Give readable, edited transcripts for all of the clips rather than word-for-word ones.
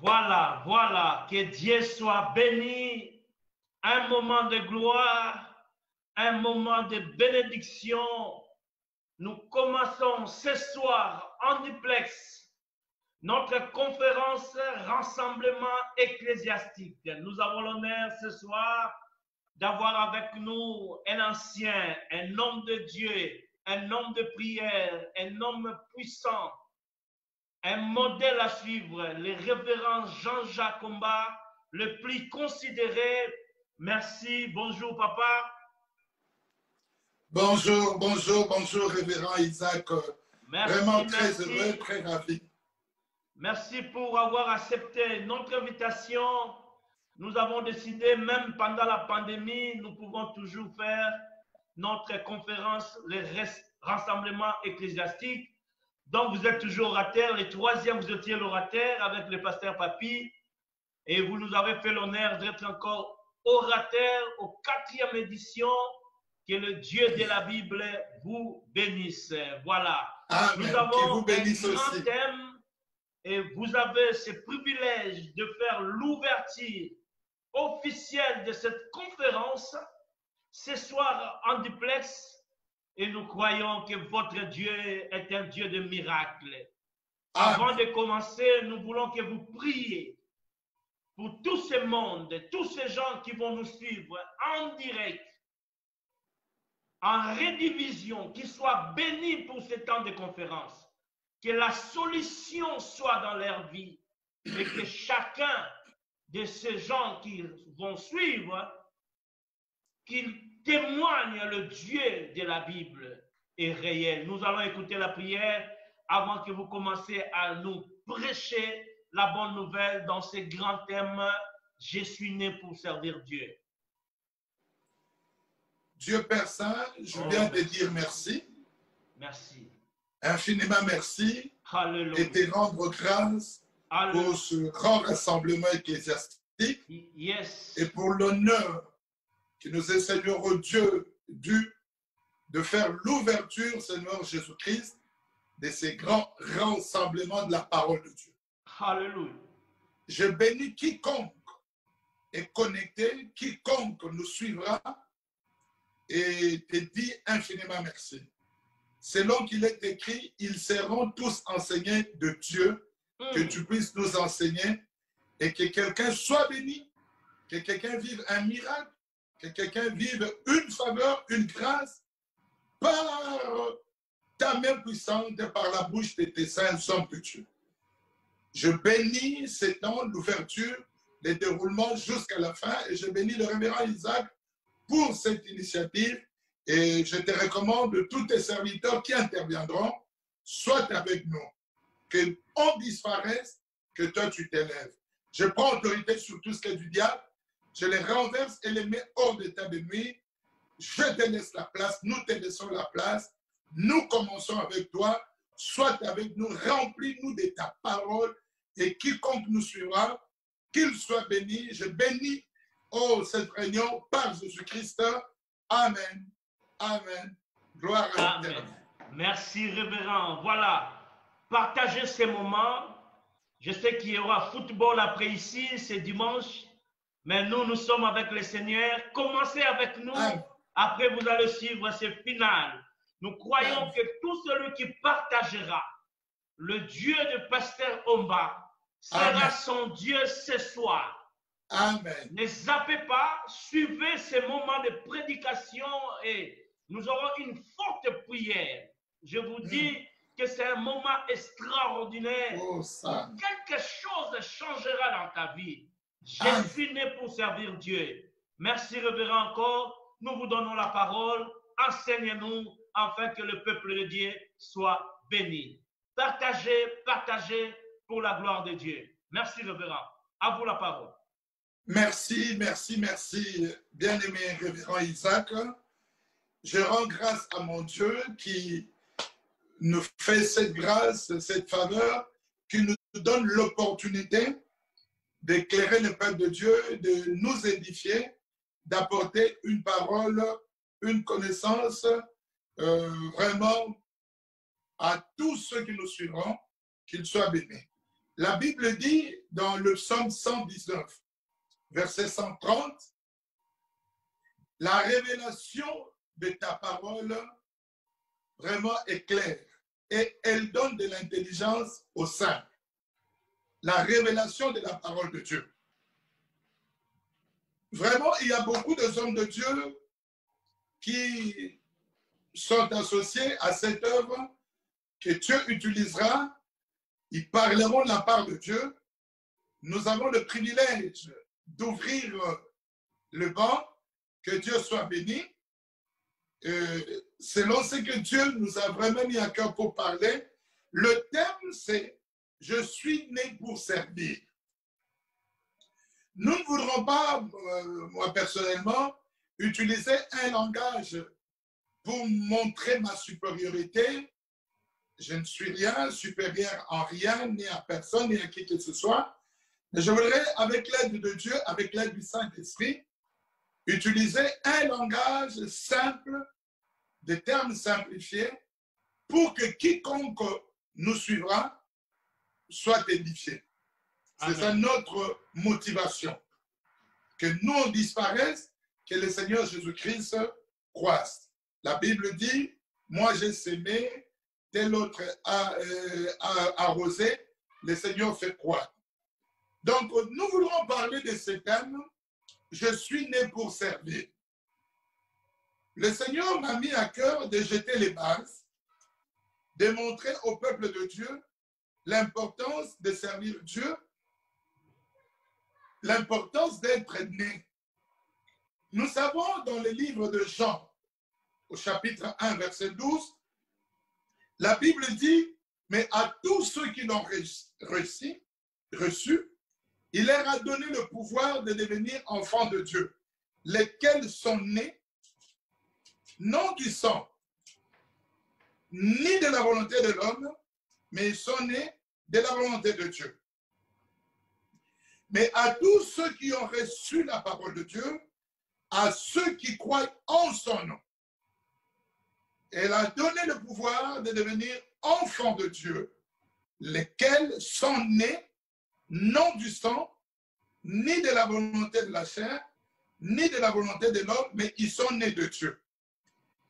Voilà, voilà, que Dieu soit béni. Un moment de gloire, un moment de bénédiction. Nous commençons ce soir en duplex notre conférence Rassemblement ecclésiastique. Nous avons l'honneur ce soir d'avoir avec nous un ancien, un homme de Dieu, un homme de prière, un homme puissant, un modèle à suivre, le révérend Jean-Jacques Comba, le plus considéré. Merci, bonjour papa. Bonjour, bonjour, bonjour révérend Isaac. Merci, vraiment très heureux, très ravi. Merci pour avoir accepté notre invitation. Nous avons décidé, même pendant la pandémie, nous pouvons toujours faire notre conférence, le rassemblement ecclésiastique. Donc, vous êtes toujours orateur. Le troisième, vous étiez l'orateur avec le pasteur Papi. Et vous nous avez fait l'honneur d'être encore orateur aux 4e édition. Que le Dieu de la Bible vous bénisse. Voilà. Amen. Nous avons vous bénisse un grand aussi. thème et vous avez ce privilège de faire l'ouverture officielle de cette conférence ce soir en duplex. Et nous croyons que votre Dieu est un Dieu de miracles. Avant de commencer, nous voulons que vous priez pour tout ce monde, tous ces gens qui vont nous suivre en direct, en rediffusion, qu'ils soient bénis pour ce temps de conférence, que la solution soit dans leur vie et que chacun de ces gens qui vont suivre, qu'ils témoignent le Dieu de la Bible est réel. Nous allons écouter la prière avant que vous commenciez à nous prêcher la bonne nouvelle dans ce grand thème « Je suis né pour servir Dieu ». Dieu Père Saint, je viens de dire merci. Merci. Infiniment merci. Alléluia. Et te rendre grâce pour ce grand rassemblement ecclésiastique. Yes. Et pour l'honneur qui nous est, Seigneur Dieu, dû de faire l'ouverture, Seigneur Jésus-Christ, de ces grands rassemblements de la parole de Dieu. Alléluia. Je bénis quiconque est connecté, quiconque nous suivra, et te dis infiniment merci. Selon qu'il est écrit, ils seront tous enseignés de Dieu, que tu puisses nous enseigner et que quelqu'un soit béni, que quelqu'un vive un miracle, que quelqu'un vive une faveur, une grâce par ta main puissante et par la bouche de tes saints hommes de Dieu. Je bénis ces temps, l'ouverture, les déroulements jusqu'à la fin et je bénis le révérend Isaac pour cette initiative et je te recommande tous tes serviteurs qui interviendront, soient avec nous, qu'on disparaisse, que toi tu t'élèves. Je prends autorité sur tout ce qui est du diable, je les renverse et les mets hors d'état de nuit, je te laisse la place, nous te laissons la place, nous commençons avec toi, sois avec nous, remplis-nous de ta parole et quiconque nous suivra, qu'il soit béni, je bénis cette réunion par Jésus-Christ. Amen. Amen. Gloire à Dieu. Merci, révérend. Voilà. Partagez ces moments. Je sais qu'il y aura football après ici, c'est dimanche. Mais nous sommes avec le Seigneur. Commencez avec nous. Amen. Après, vous allez suivre ce final. Nous croyons Amen. Que tout celui qui partagera le Dieu de Pasteur Omba sera Amen. Son Dieu ce soir. Amen. Ne zappez pas, suivez ces moments de prédication et nous aurons une forte prière. Je vous dis que c'est un moment extraordinaire. Quelque chose changera dans ta vie. Je suis né pour servir Dieu. Merci, révérend, encore. Nous vous donnons la parole. Enseignez-nous afin que le peuple de Dieu soit béni. Partagez, partagez pour la gloire de Dieu. Merci, révérend. À vous la parole. Merci, merci, merci, bien-aimé révérend Isaac. Je rends grâce à mon Dieu qui nous fait cette grâce, cette faveur, qui nous donne l'opportunité d'éclairer le peuple de Dieu, de nous édifier, d'apporter une parole, une connaissance vraiment à tous ceux qui nous suivront, qu'ils soient bénis. La Bible dit dans le psaume 119, verset 130, la révélation de ta parole vraiment est claire et elle donne de l'intelligence aux saints. La révélation de la parole de Dieu. Vraiment, il y a beaucoup d'hommes de Dieu qui sont associés à cette œuvre que Dieu utilisera. Ils parleront de la part de Dieu. Nous avons le privilège d'ouvrir le banc. Que Dieu soit béni. Selon ce que Dieu nous a vraiment mis à cœur pour parler, le thème c'est « Je suis né pour servir ». Nous ne voudrons pas, moi personnellement, utiliser un langage pour montrer ma supériorité. Je ne suis rien, supérieur en rien, ni à personne, ni à qui que ce soit. Mais je voudrais, avec l'aide de Dieu, avec l'aide du Saint-Esprit, utiliser un langage simple, des termes simplifiés, pour que quiconque nous suivra soit édifié. C'est ça notre motivation. Que nous on disparaisse, que le Seigneur Jésus-Christ croisse. La Bible dit, moi j'ai sémé, tel autre a arrosé, le Seigneur fait croître. Donc nous voudrons parler de ce thème, je suis né pour servir. Le Seigneur m'a mis à cœur de jeter les bases, de montrer au peuple de Dieu l'importance de servir Dieu, l'importance d'être né. Nous savons dans le livre de Jean, au chapitre 1, verset 12, la Bible dit, mais à tous ceux qui l'ont reçu, il leur a donné le pouvoir de devenir enfants de Dieu, lesquels sont nés, non du sang, ni de la volonté de l'homme, mais ils sont nés de la volonté de Dieu. Mais à tous ceux qui ont reçu la parole de Dieu, à ceux qui croient en son nom, elle a donné le pouvoir de devenir enfants de Dieu, lesquels sont nés non du sang, ni de la volonté de la chair, ni de la volonté de l'homme, mais ils sont nés de Dieu.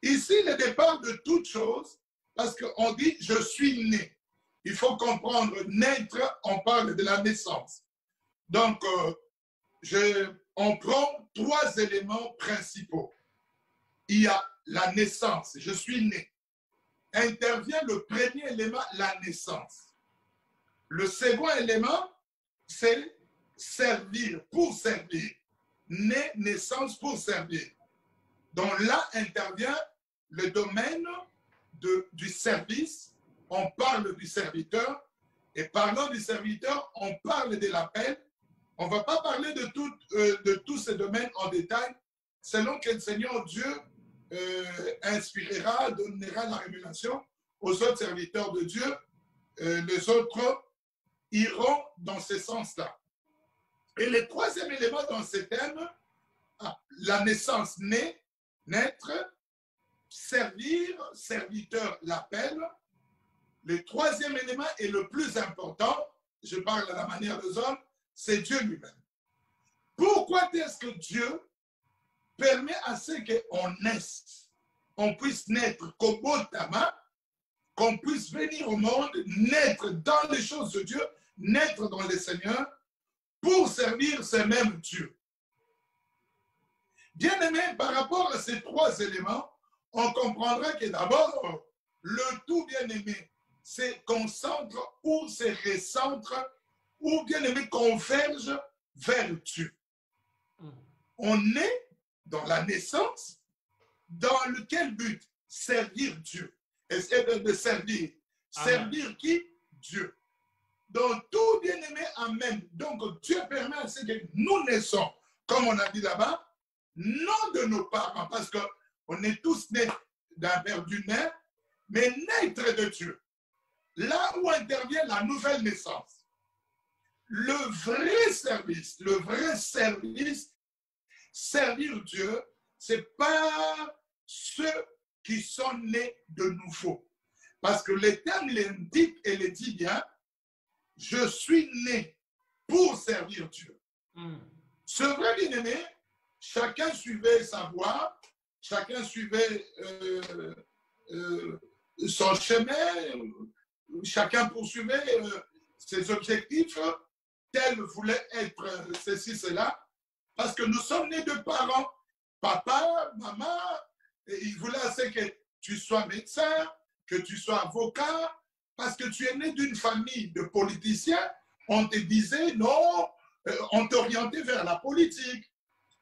Ici, le départ de toute chose, parce qu'on dit « je suis né ». Il faut comprendre, naître, on parle de la naissance. Donc, on prend trois éléments principaux. Il y a la naissance, je suis né. Intervient le premier élément, la naissance. Le second élément, c'est servir, pour servir. Né, naissance, pour servir. Donc là intervient le domaine du service. On parle du serviteur. Et parlant du serviteur, on parle de l'appel. On ne va pas parler de tous ces domaines en détail, selon que le Seigneur Dieu inspirera, donnera la révélation aux autres serviteurs de Dieu. Les autres iront dans ce sens-là. Et le troisième élément dans ce thème, la naissance, naître, servir, serviteur, l'appel. Le troisième élément est le plus important, je parle à la manière des hommes, c'est Dieu lui-même. Pourquoi est-ce que Dieu permet à ce qu'on naisse, on puisse naître Kobotama, qu'on puisse venir au monde, naître dans les choses de Dieu, naître dans le Seigneur, pour servir ce même Dieu. Bien aimé, par rapport à ces trois éléments, on comprendra que d'abord, le tout bien aimé se concentre ou se recentre, ou bien aimé converge vers Dieu. On est dans la naissance, dans lequel but? Servir Dieu. Essayer de servir. Servir qui? Dieu. Donc, tout bien aimé, amen. Donc, Dieu permet à ce que nous naissons, comme on a dit là-bas, non de nos parents, parce qu'on est tous nés d'un père du nain, mais naître de Dieu. Là où intervient la nouvelle naissance. Le vrai service, servir Dieu, c'est pas ceux qui sont nés de nouveau. Parce que l'Éternel l'indique et le dit bien, je suis né pour servir Dieu. Ce vrai bien-aimé, chacun suivait sa voie, chacun suivait son chemin, chacun poursuivait ses objectifs, tel voulait être ceci, cela, parce que nous sommes nés de parents, papa, maman, et ils voulaient assez que tu sois médecin, que tu sois avocat, parce que tu es né d'une famille de politiciens, on te disait non, on t'orientait vers la politique.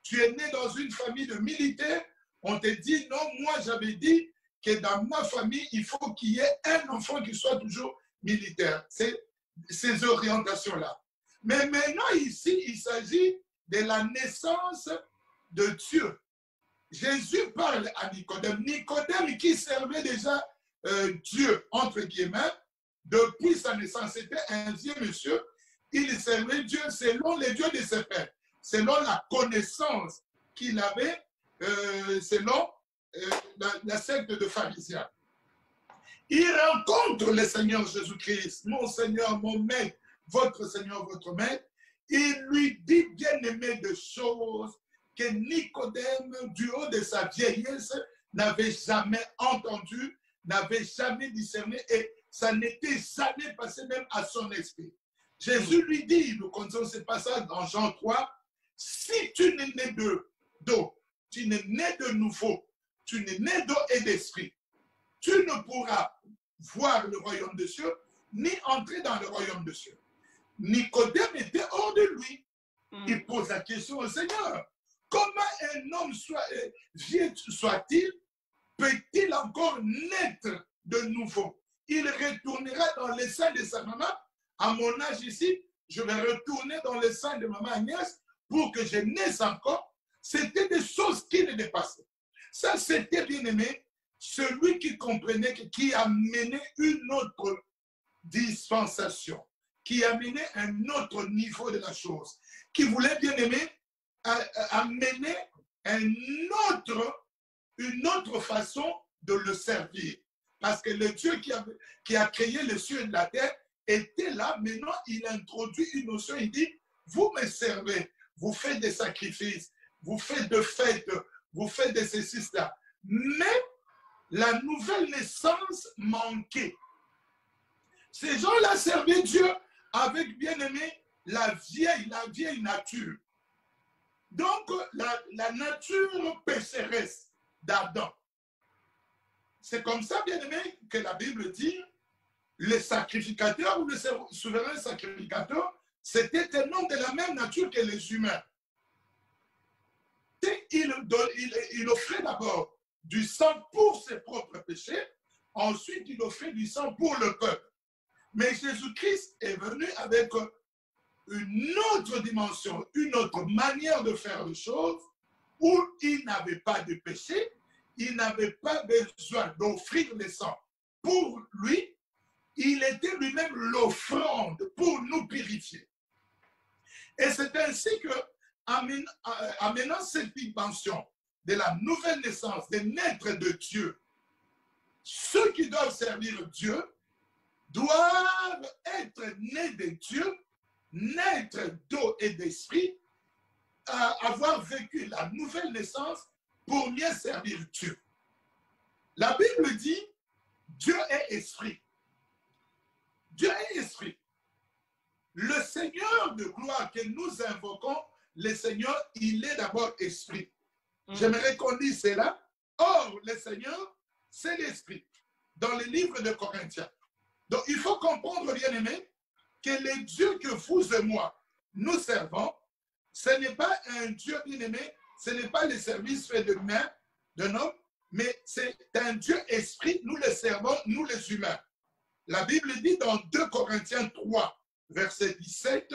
Tu es né dans une famille de militaires, on te dit non, moi j'avais dit que dans ma famille, il faut qu'il y ait un enfant qui soit toujours militaire. C'est ces orientations-là. Mais maintenant, ici, il s'agit de la naissance de Dieu. Jésus parle à Nicodème. Nicodème qui servait déjà Dieu, entre guillemets, depuis sa naissance. C'était un vieux monsieur. Il servait Dieu selon les dieux de ses pères, selon la connaissance qu'il avait, selon la secte de pharisiens. Il rencontre le Seigneur Jésus-Christ, mon Seigneur, mon Maître, votre Seigneur, votre Maître. Il lui dit, bien-aimé, de choses que Nicodème, du haut de sa vieillesse, n'avait jamais entendu, n'avait jamais discerné, et ça n'était jamais passé même à son esprit. Jésus lui dit, nous connaissons ce passage dans Jean 3, si tu n'es né d'eau, tu n'es né de nouveau, tu n'es né d'eau et d'esprit, tu ne pourras voir le royaume de Dieu, ni entrer dans le royaume de Dieu. Nicodème était hors de lui. Il pose la question au Seigneur. Comment un homme vieux soit-il, peut-il encore naître de nouveau? Il retournera dans le sein de sa maman. À mon âge ici, je vais retourner dans le sein de maman Agnès pour que je naisse encore. C'était des choses qui le dépassaient. Ça, c'était bien aimé, celui qui comprenait, qui a mené une autre dispensation, qui a mené un autre niveau de la chose, qui voulait bien aimer amener une autre façon de le servir. Parce que le Dieu qui a créé les cieux et la terre était là. Maintenant, il introduit une notion. Il dit, vous me servez, vous faites des sacrifices, vous faites de fêtes, vous faites de ceci, cela. Mais la nouvelle naissance manquait. Ces gens-là servaient Dieu avec, bien aimé, la vieille nature. Donc, la nature pécheresse d'Adam. C'est comme ça, bien aimé, que la Bible dit, le sacrificateur ou le souverain sacrificateur, c'était un homme de la même nature que les humains. Il offrait d'abord du sang pour ses propres péchés, ensuite il offrait du sang pour le peuple. Mais Jésus-Christ est venu avec une autre dimension, une autre manière de faire les choses, où il n'avait pas de péché, il n'avait pas besoin d'offrir le sang pour lui, il était lui-même l'offrande pour nous purifier. Et c'est ainsi que, amenant cette dimension de la nouvelle naissance, de naître de Dieu, ceux qui doivent servir Dieu doivent être nés de Dieu, naître d'eau et d'esprit, avoir vécu la nouvelle naissance pour mieux servir Dieu. La Bible dit, Dieu est esprit. Dieu est esprit. Le Seigneur de gloire que nous invoquons, le Seigneur, il est d'abord esprit. J'aimerais qu'on dise cela. Or, le Seigneur, c'est l'esprit. Dans le livre de Corinthiens. Donc, il faut comprendre, bien aimé, que le Dieu que vous et moi, nous servons, ce n'est pas un Dieu bien aimé, ce n'est pas le service fait de main d'un homme, mais c'est un Dieu esprit, nous le servons, nous les humains. La Bible dit dans 2 Corinthiens 3, verset 17,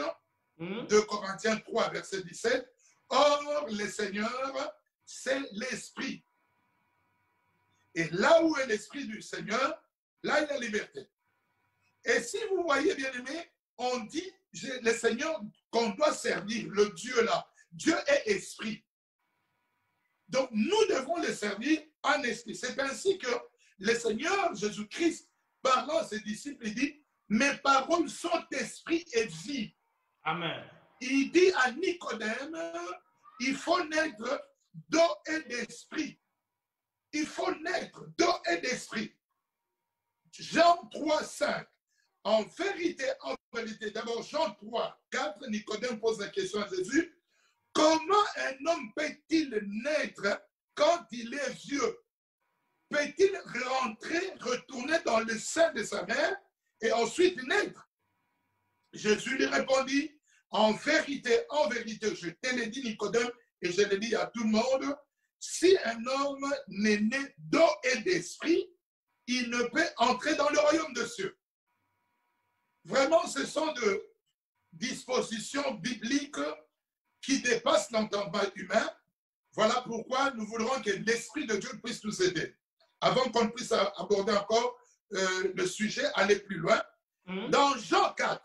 2 Corinthiens 3, verset 17, or le Seigneur, c'est l'esprit. Et là où est l'esprit du Seigneur, là il y a la liberté. Et si vous voyez, bien aimé, on dit, le Seigneur qu'on doit servir, le Dieu là, Dieu est esprit. Donc nous devons le servir en esprit. C'est ainsi que le Seigneur Jésus-Christ, parlant à ses disciples, il dit, mes paroles sont esprit et vie. Amen. Il dit à Nicodème, il faut naître d'eau et d'esprit. Il faut naître d'eau et d'esprit. Jean 3, 5. En vérité, d'abord Jean 3, 4, Nicodème pose la question à Jésus. Comment un homme peut-il naître quand il est vieux? Peut-il retourner dans le sein de sa mère et ensuite naître? Jésus lui répondit, en vérité, je te l'ai dit Nicodème, et je l'ai dit à tout le monde, si un homme n'est né d'eau et d'esprit, il ne peut entrer dans le royaume de Dieu. Vraiment, ce sont des dispositions bibliques qui dépassent l'entendement humain. Voilà pourquoi nous voudrons que l'Esprit de Dieu puisse nous aider. Avant qu'on puisse aborder encore le sujet, aller plus loin. Dans Jean 4,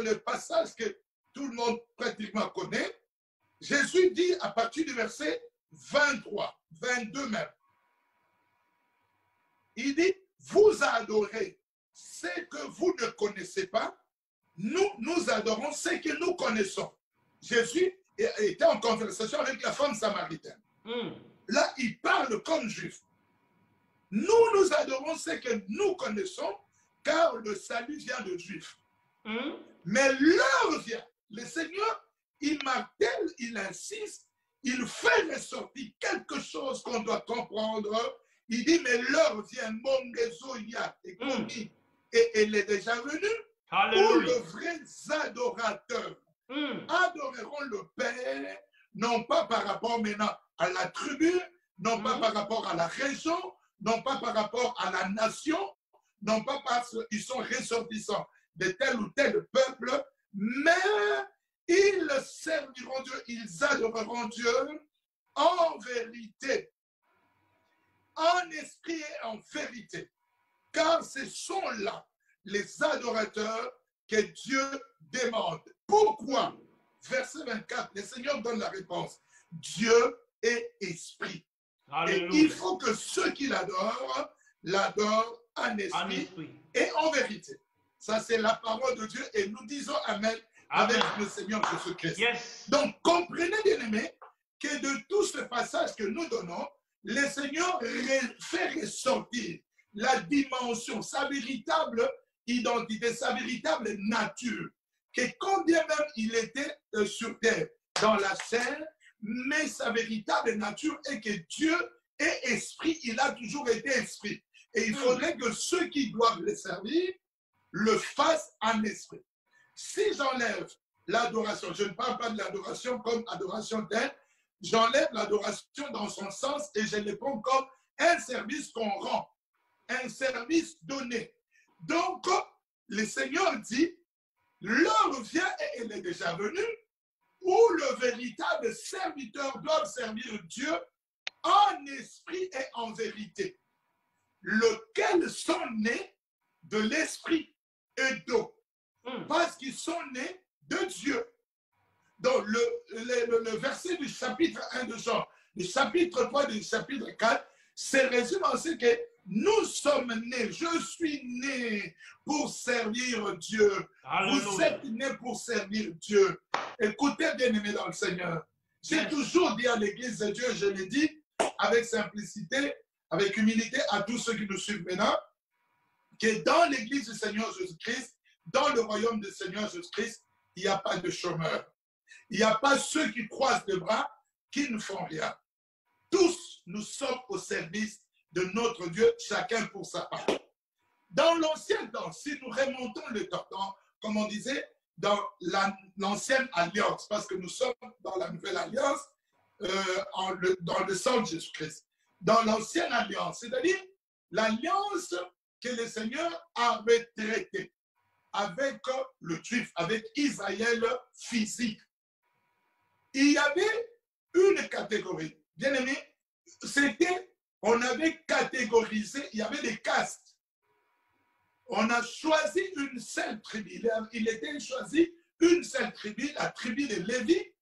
le passage que tout le monde pratiquement connaît, Jésus dit à partir du verset 23, 22 même, il dit, vous adorez ce que vous ne connaissez pas, nous adorons ce que nous connaissons. Jésus était en conversation avec la femme samaritaine. Là, il parle comme juif. Nous adorons ce que nous connaissons, car le salut vient de juifs. Mais l'heure vient. Le Seigneur, il martèle, il insiste, il fait ressortir quelque chose qu'on doit comprendre. Il dit, mais l'heure vient, mon réseau y a, et elle est déjà venue, où les vrais adorateurs adoreront le Père, non pas par rapport maintenant à la tribu, non pas par rapport à la région, non pas par rapport à la nation, non pas parce qu'ils sont ressortissants de tel ou tel peuple, mais ils serviront Dieu, ils adoreront Dieu en vérité, en esprit et en vérité. Car ce sont là les adorateurs que Dieu demande. Pourquoi? Verset 24, le Seigneur donne la réponse. Dieu est esprit. Alléluia. Et il faut que ceux qui l'adorent en esprit et en vérité. Ça, c'est la parole de Dieu et nous disons Amen, avec le Seigneur Jésus-Christ. Yes. Donc, comprenez, bien-aimés, que de tout ce passage que nous donnons, le Seigneur fait ressortir la dimension, sa véritable identité, sa véritable nature, que combien même il était sur terre, dans la chair, mais sa véritable nature est que Dieu est esprit, il a toujours été esprit. Et il faudrait que ceux qui doivent le servir le fassent en esprit. Si j'enlève l'adoration, je ne parle pas de l'adoration comme adoration d'elle, j'enlève l'adoration dans son sens et je le prends comme un service qu'on rend, un service donné. Donc, le Seigneur dit, l'heure vient et elle est déjà venue, où le véritable serviteur doit servir Dieu en esprit et en vérité, lequel sont nés de l'esprit et d'eau, parce qu'ils sont nés de Dieu. Donc, le verset du chapitre 1 de Jean, du chapitre 3 du chapitre 4, c'est résumé en ce que nous sommes nés, je suis né pour servir Dieu. Alléluia. Vous êtes nés pour servir Dieu. Écoutez, bien-aimés dans le Seigneur. J'ai toujours dit à l'Église de Dieu, je l'ai dit avec simplicité, avec humilité à tous ceux qui nous suivent maintenant, que dans l'Église du Seigneur Jésus-Christ, dans le royaume du Seigneur Jésus-Christ, il n'y a pas de chômeurs. Il n'y a pas ceux qui croisent les bras, qui ne font rien. Tous, nous sommes au service de notre Dieu, chacun pour sa part. Dans l'ancien temps, si nous remontons le temps, comme on disait, dans l'ancienne alliance, parce que nous sommes dans la nouvelle alliance, dans le sang de Jésus-Christ. Dans l'ancienne alliance, c'est-à-dire l'alliance que le Seigneur avait traitée avec le Juif, avec Israël physique. Il y avait une catégorie. Bien aimé, on avait catégorisé, il y avait des castes. On a choisi une seule tribu. Il était choisi une seule tribu, la tribu des Lévites.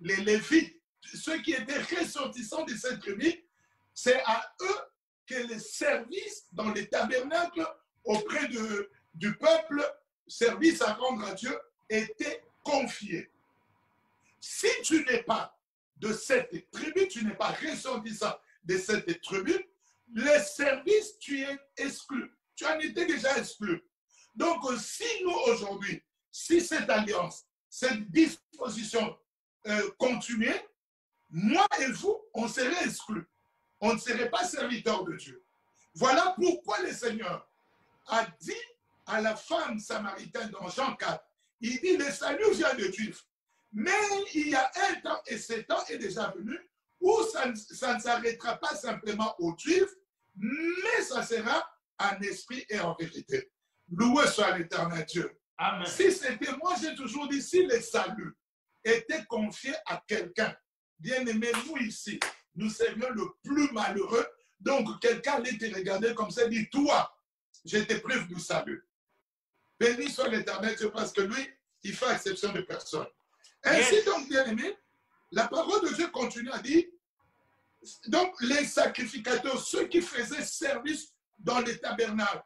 Les Lévites, ceux qui étaient ressortissants de cette tribu, c'est à eux que le service dans les tabernacles auprès du peuple, service à rendre à Dieu, était confié. Si tu n'es pas de cette tribu, tu n'es pas ressortissant de cette tribu, les services, tu es exclu. Tu en étais déjà exclu. Donc, si nous, aujourd'hui, si cette alliance, cette disposition continuait, moi et vous, on serait exclus. On ne serait pas serviteurs de Dieu. Voilà pourquoi le Seigneur a dit à la femme samaritaine dans Jean 4, il dit, le salut vient de Dieu. Mais il y a un temps, et ce temps est déjà venu, où ça ne s'arrêtera pas simplement aux Juifs, mais ça sera en esprit et en vérité. Loué soit l'Éternel Dieu. Amen. Si c'était, moi j'ai toujours dit, si le salut était confié à quelqu'un, bien aimé, nous ici, nous serions le plus malheureux. Donc quelqu'un allait te regarder comme ça et dit, toi, je te prive du salut. Béni soit l'Éternel Dieu, parce que lui, il fait exception de personne. Ainsi donc, bien aimé, la parole de Dieu continue à dire, donc les sacrificateurs, ceux qui faisaient service dans les tabernacles,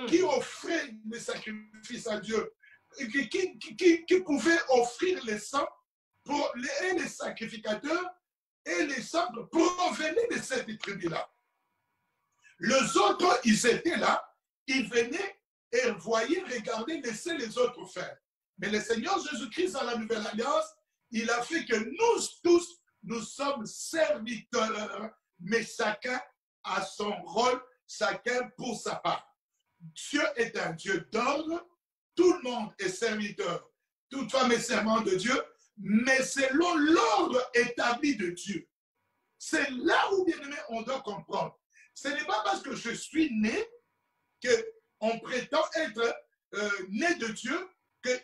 qui offraient les sacrifices à Dieu, qui pouvaient offrir les sang pour les sacrificateurs et les sang provenaient de cette tribu-là. Les autres, ils étaient là, ils venaient et voyaient, regardaient, laissaient les autres faire. Mais le Seigneur Jésus-Christ, dans la Nouvelle Alliance, il a fait que nous tous, nous sommes serviteurs, mais chacun a son rôle, chacun pour sa part. Dieu est un Dieu d'ordre, tout le monde est serviteur, toute femme est servante de Dieu, mais selon l'ordre établi de Dieu. C'est là où, bien aimé, on doit comprendre. Ce n'est pas parce que je suis né qu'on prétend être né de Dieu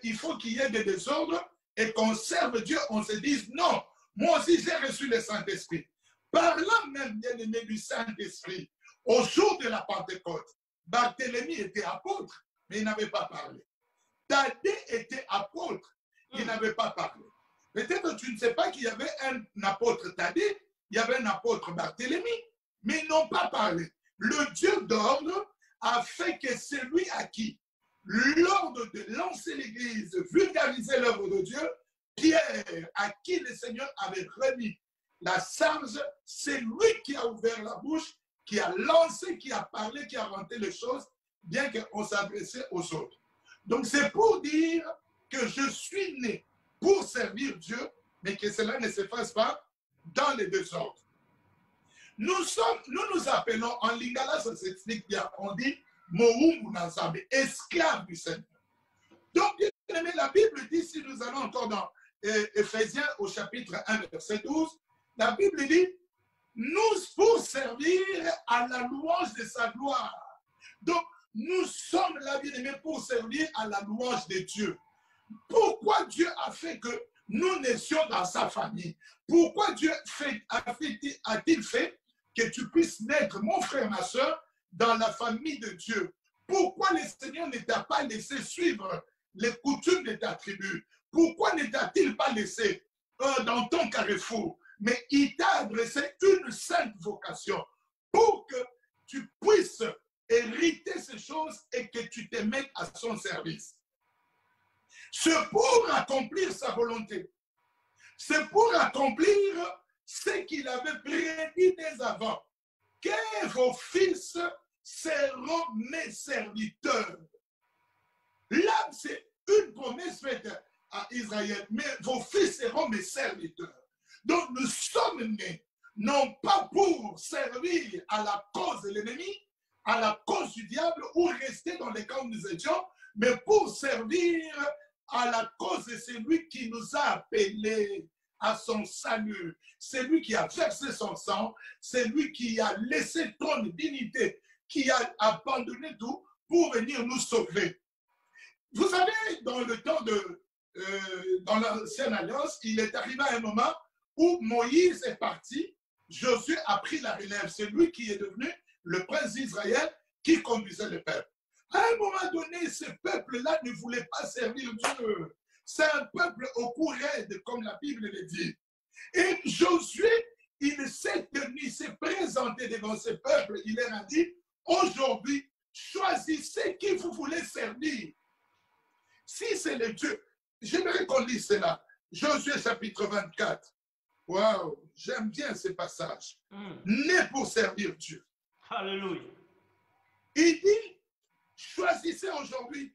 qu'il faut qu'il y ait des désordres et qu'on serve Dieu, on se dise non, moi aussi j'ai reçu le Saint-Esprit. Parlant même, bien aimé, du Saint-Esprit, au jour de la Pentecôte, Barthélemy était apôtre, mais il n'avait pas parlé. Thaddée était apôtre, il n'avait pas parlé. Peut-être que tu ne sais pas qu'il y avait un apôtre Thaddée, il y avait un apôtre Barthélemy, mais ils n'ont pas parlé. Le Dieu d'ordre a fait que celui à qui l'ordre de lancer l'Église, vulgariser l'œuvre de Dieu, Pierre, à qui le Seigneur avait remis la charge, c'est lui qui a ouvert la bouche, qui a lancé, qui a parlé, qui a inventé les choses, bien qu'on s'adressait aux autres. Donc c'est pour dire que je suis né pour servir Dieu, mais que cela ne se fasse pas dans les deux ordres. Nous nous appelons, en lingala, ça s'explique bien, on dit Moumou Nazabe, esclave du Seigneur. Donc, bien aimé, la Bible dit, si nous allons encore dans Éphésiens au chapitre 1, verset 12, la Bible dit, nous pour servir à la louange de sa gloire. Donc, nous sommes là, bien aimés, pour servir à la louange de Dieu. Pourquoi Dieu a fait que nous naissions dans sa famille? Pourquoi Dieu a-t-il fait que tu puisses naître, mon frère, ma soeur, dans la famille de Dieu? Pourquoi le Seigneur ne t'a pas laissé suivre les coutumes de ta tribu? Pourquoi ne t'a-t-il pas laissé dans ton carrefour? Mais il t'a adressé une sainte vocation pour que tu puisses hériter ces choses et que tu te mettes à son service. C'est pour accomplir sa volonté. C'est pour accomplir ce qu'il avait prédit dès avant. Que vos fils seront mes serviteurs. Là, c'est une promesse faite à Israël. Mais vos fils seront mes serviteurs. Donc, nous sommes nés, non pas pour servir à la cause de l'ennemi, à la cause du diable, ou rester dans les camps où nous étions, mais pour servir à la cause de celui qui nous a appelés à son salut. C'est lui qui a versé son sang, c'est lui qui a laissé trône dignité, qui a abandonné tout pour venir nous sauver. Vous savez, dans le temps dans l'ancienne alliance, il est arrivé à un moment où Moïse est parti, Josué a pris la relève. C'est lui qui est devenu le prince d'Israël qui conduisait le peuple. À un moment donné, ce peuple-là ne voulait pas servir Dieu. C'est un peuple au cou raide, comme la Bible le dit. Et Josué, il s'est tenu, il s'est présenté devant ce peuple. Il leur a dit, aujourd'hui, choisissez qui vous voulez servir. Si c'est le Dieu, j'aimerais qu'on lise cela. Josué chapitre 24. Waouh, j'aime bien ces passages. Né pour servir Dieu. Alléluia. Il dit, choisissez aujourd'hui.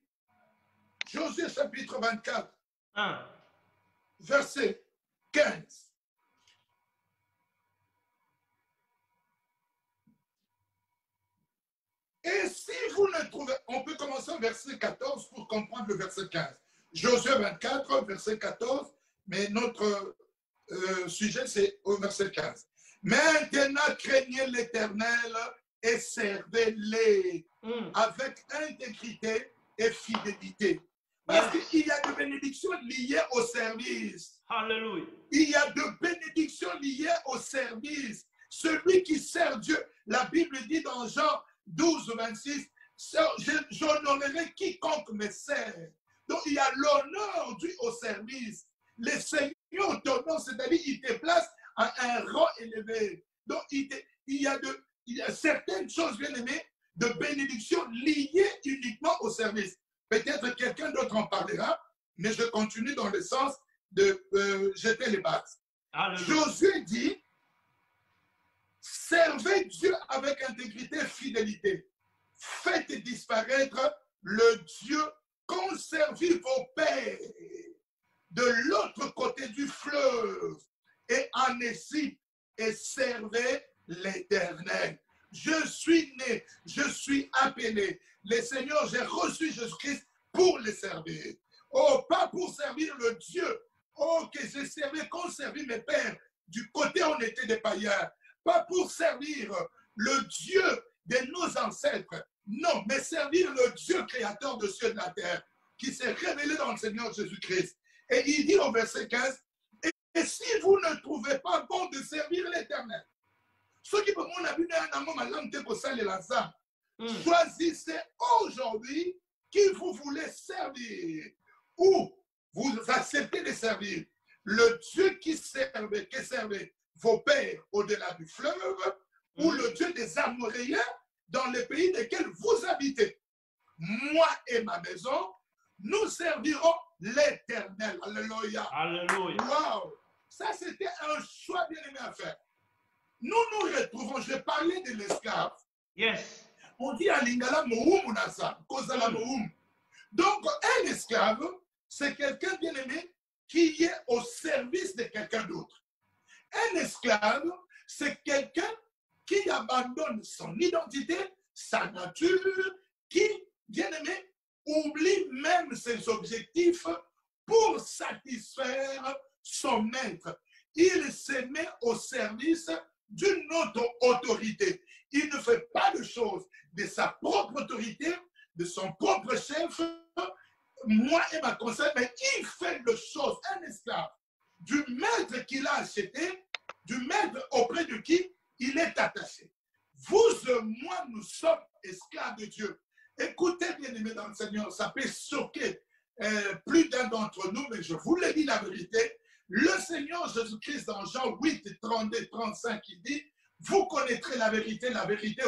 Josué chapitre 24, 1. verset 15. Et si vous ne trouvez, on peut commencer au verset 14 pour comprendre le verset 15. Josué 24, verset 14, mais notre sujet c'est au verset 15. Maintenant craignez l'Éternel et servez-les avec intégrité et fidélité. Parce qu'il y a des bénédictions liées au service. Alléluia. Il y a de bénédictions liées au service. Celui qui sert Dieu, la Bible dit dans Jean 12, 26, j'honorerai quiconque me sert. Donc il y a l'honneur dû au service. Les seigneurs t'honorent, c'est-à-dire ils te placent à un rang élevé. Donc il y a certaines choses, bien aimées, de bénédictions liées uniquement au service. Peut-être quelqu'un d'autre en parlera, mais je continue dans le sens de jeter les bases. Alléluia. Josué dit, servez Dieu avec intégrité et fidélité. Faites disparaître le Dieu qu'ont servi vos pères de l'autre côté du fleuve et en Égypte et servez l'Éternel. Je suis né, je suis appelé. Les seigneurs, j'ai reçu Jésus-Christ pour les servir. Oh, pas pour servir le Dieu. Oh, que j'ai servi, qu'ont servi mes pères. Du côté où on était des païens. Pas pour servir le Dieu de nos ancêtres. Non, mais servir le Dieu créateur de cieux et de la terre, qui s'est révélé dans le Seigneur Jésus-Christ. Et il dit au verset 15, et si vous ne trouvez pas bon de servir l'Éternel, ceux qui peuvent choisissez aujourd'hui qui vous voulez servir, ou vous acceptez de servir le Dieu qui servait vos pères au-delà du fleuve, ou le Dieu des Amoréens dans les pays desquels vous habitez. Moi et ma maison, nous servirons l'Éternel. Alléluia. Alléluia. Wow. Ça, c'était un choix bien aimé à faire. Nous nous retrouvons, je parlais de l'esclave. Yes. On dit à Lingala Moum Nasa, Kozala Moum. Donc, un esclave, c'est quelqu'un bien aimé qui est au service de quelqu'un d'autre. Un esclave, c'est quelqu'un qui abandonne son identité, sa nature, qui, bien aimé, oublie même ses objectifs pour satisfaire son maître. Il se met au service d'une autre autorité. Il ne fait pas de choses de sa propre autorité, de son propre chef, moi et ma conseil, mais il fait de choses, un esclave, du maître qu'il a acheté, du maître auprès de qui il est attaché. Vous et moi, nous sommes esclaves de Dieu. Écoutez, bien-aimés dans le Seigneur, ça peut choquer plus d'un d'entre nous, mais je vous le dis la vérité. Le Seigneur Jésus-Christ, dans Jean 8, 32, 35, il dit, vous connaîtrez la vérité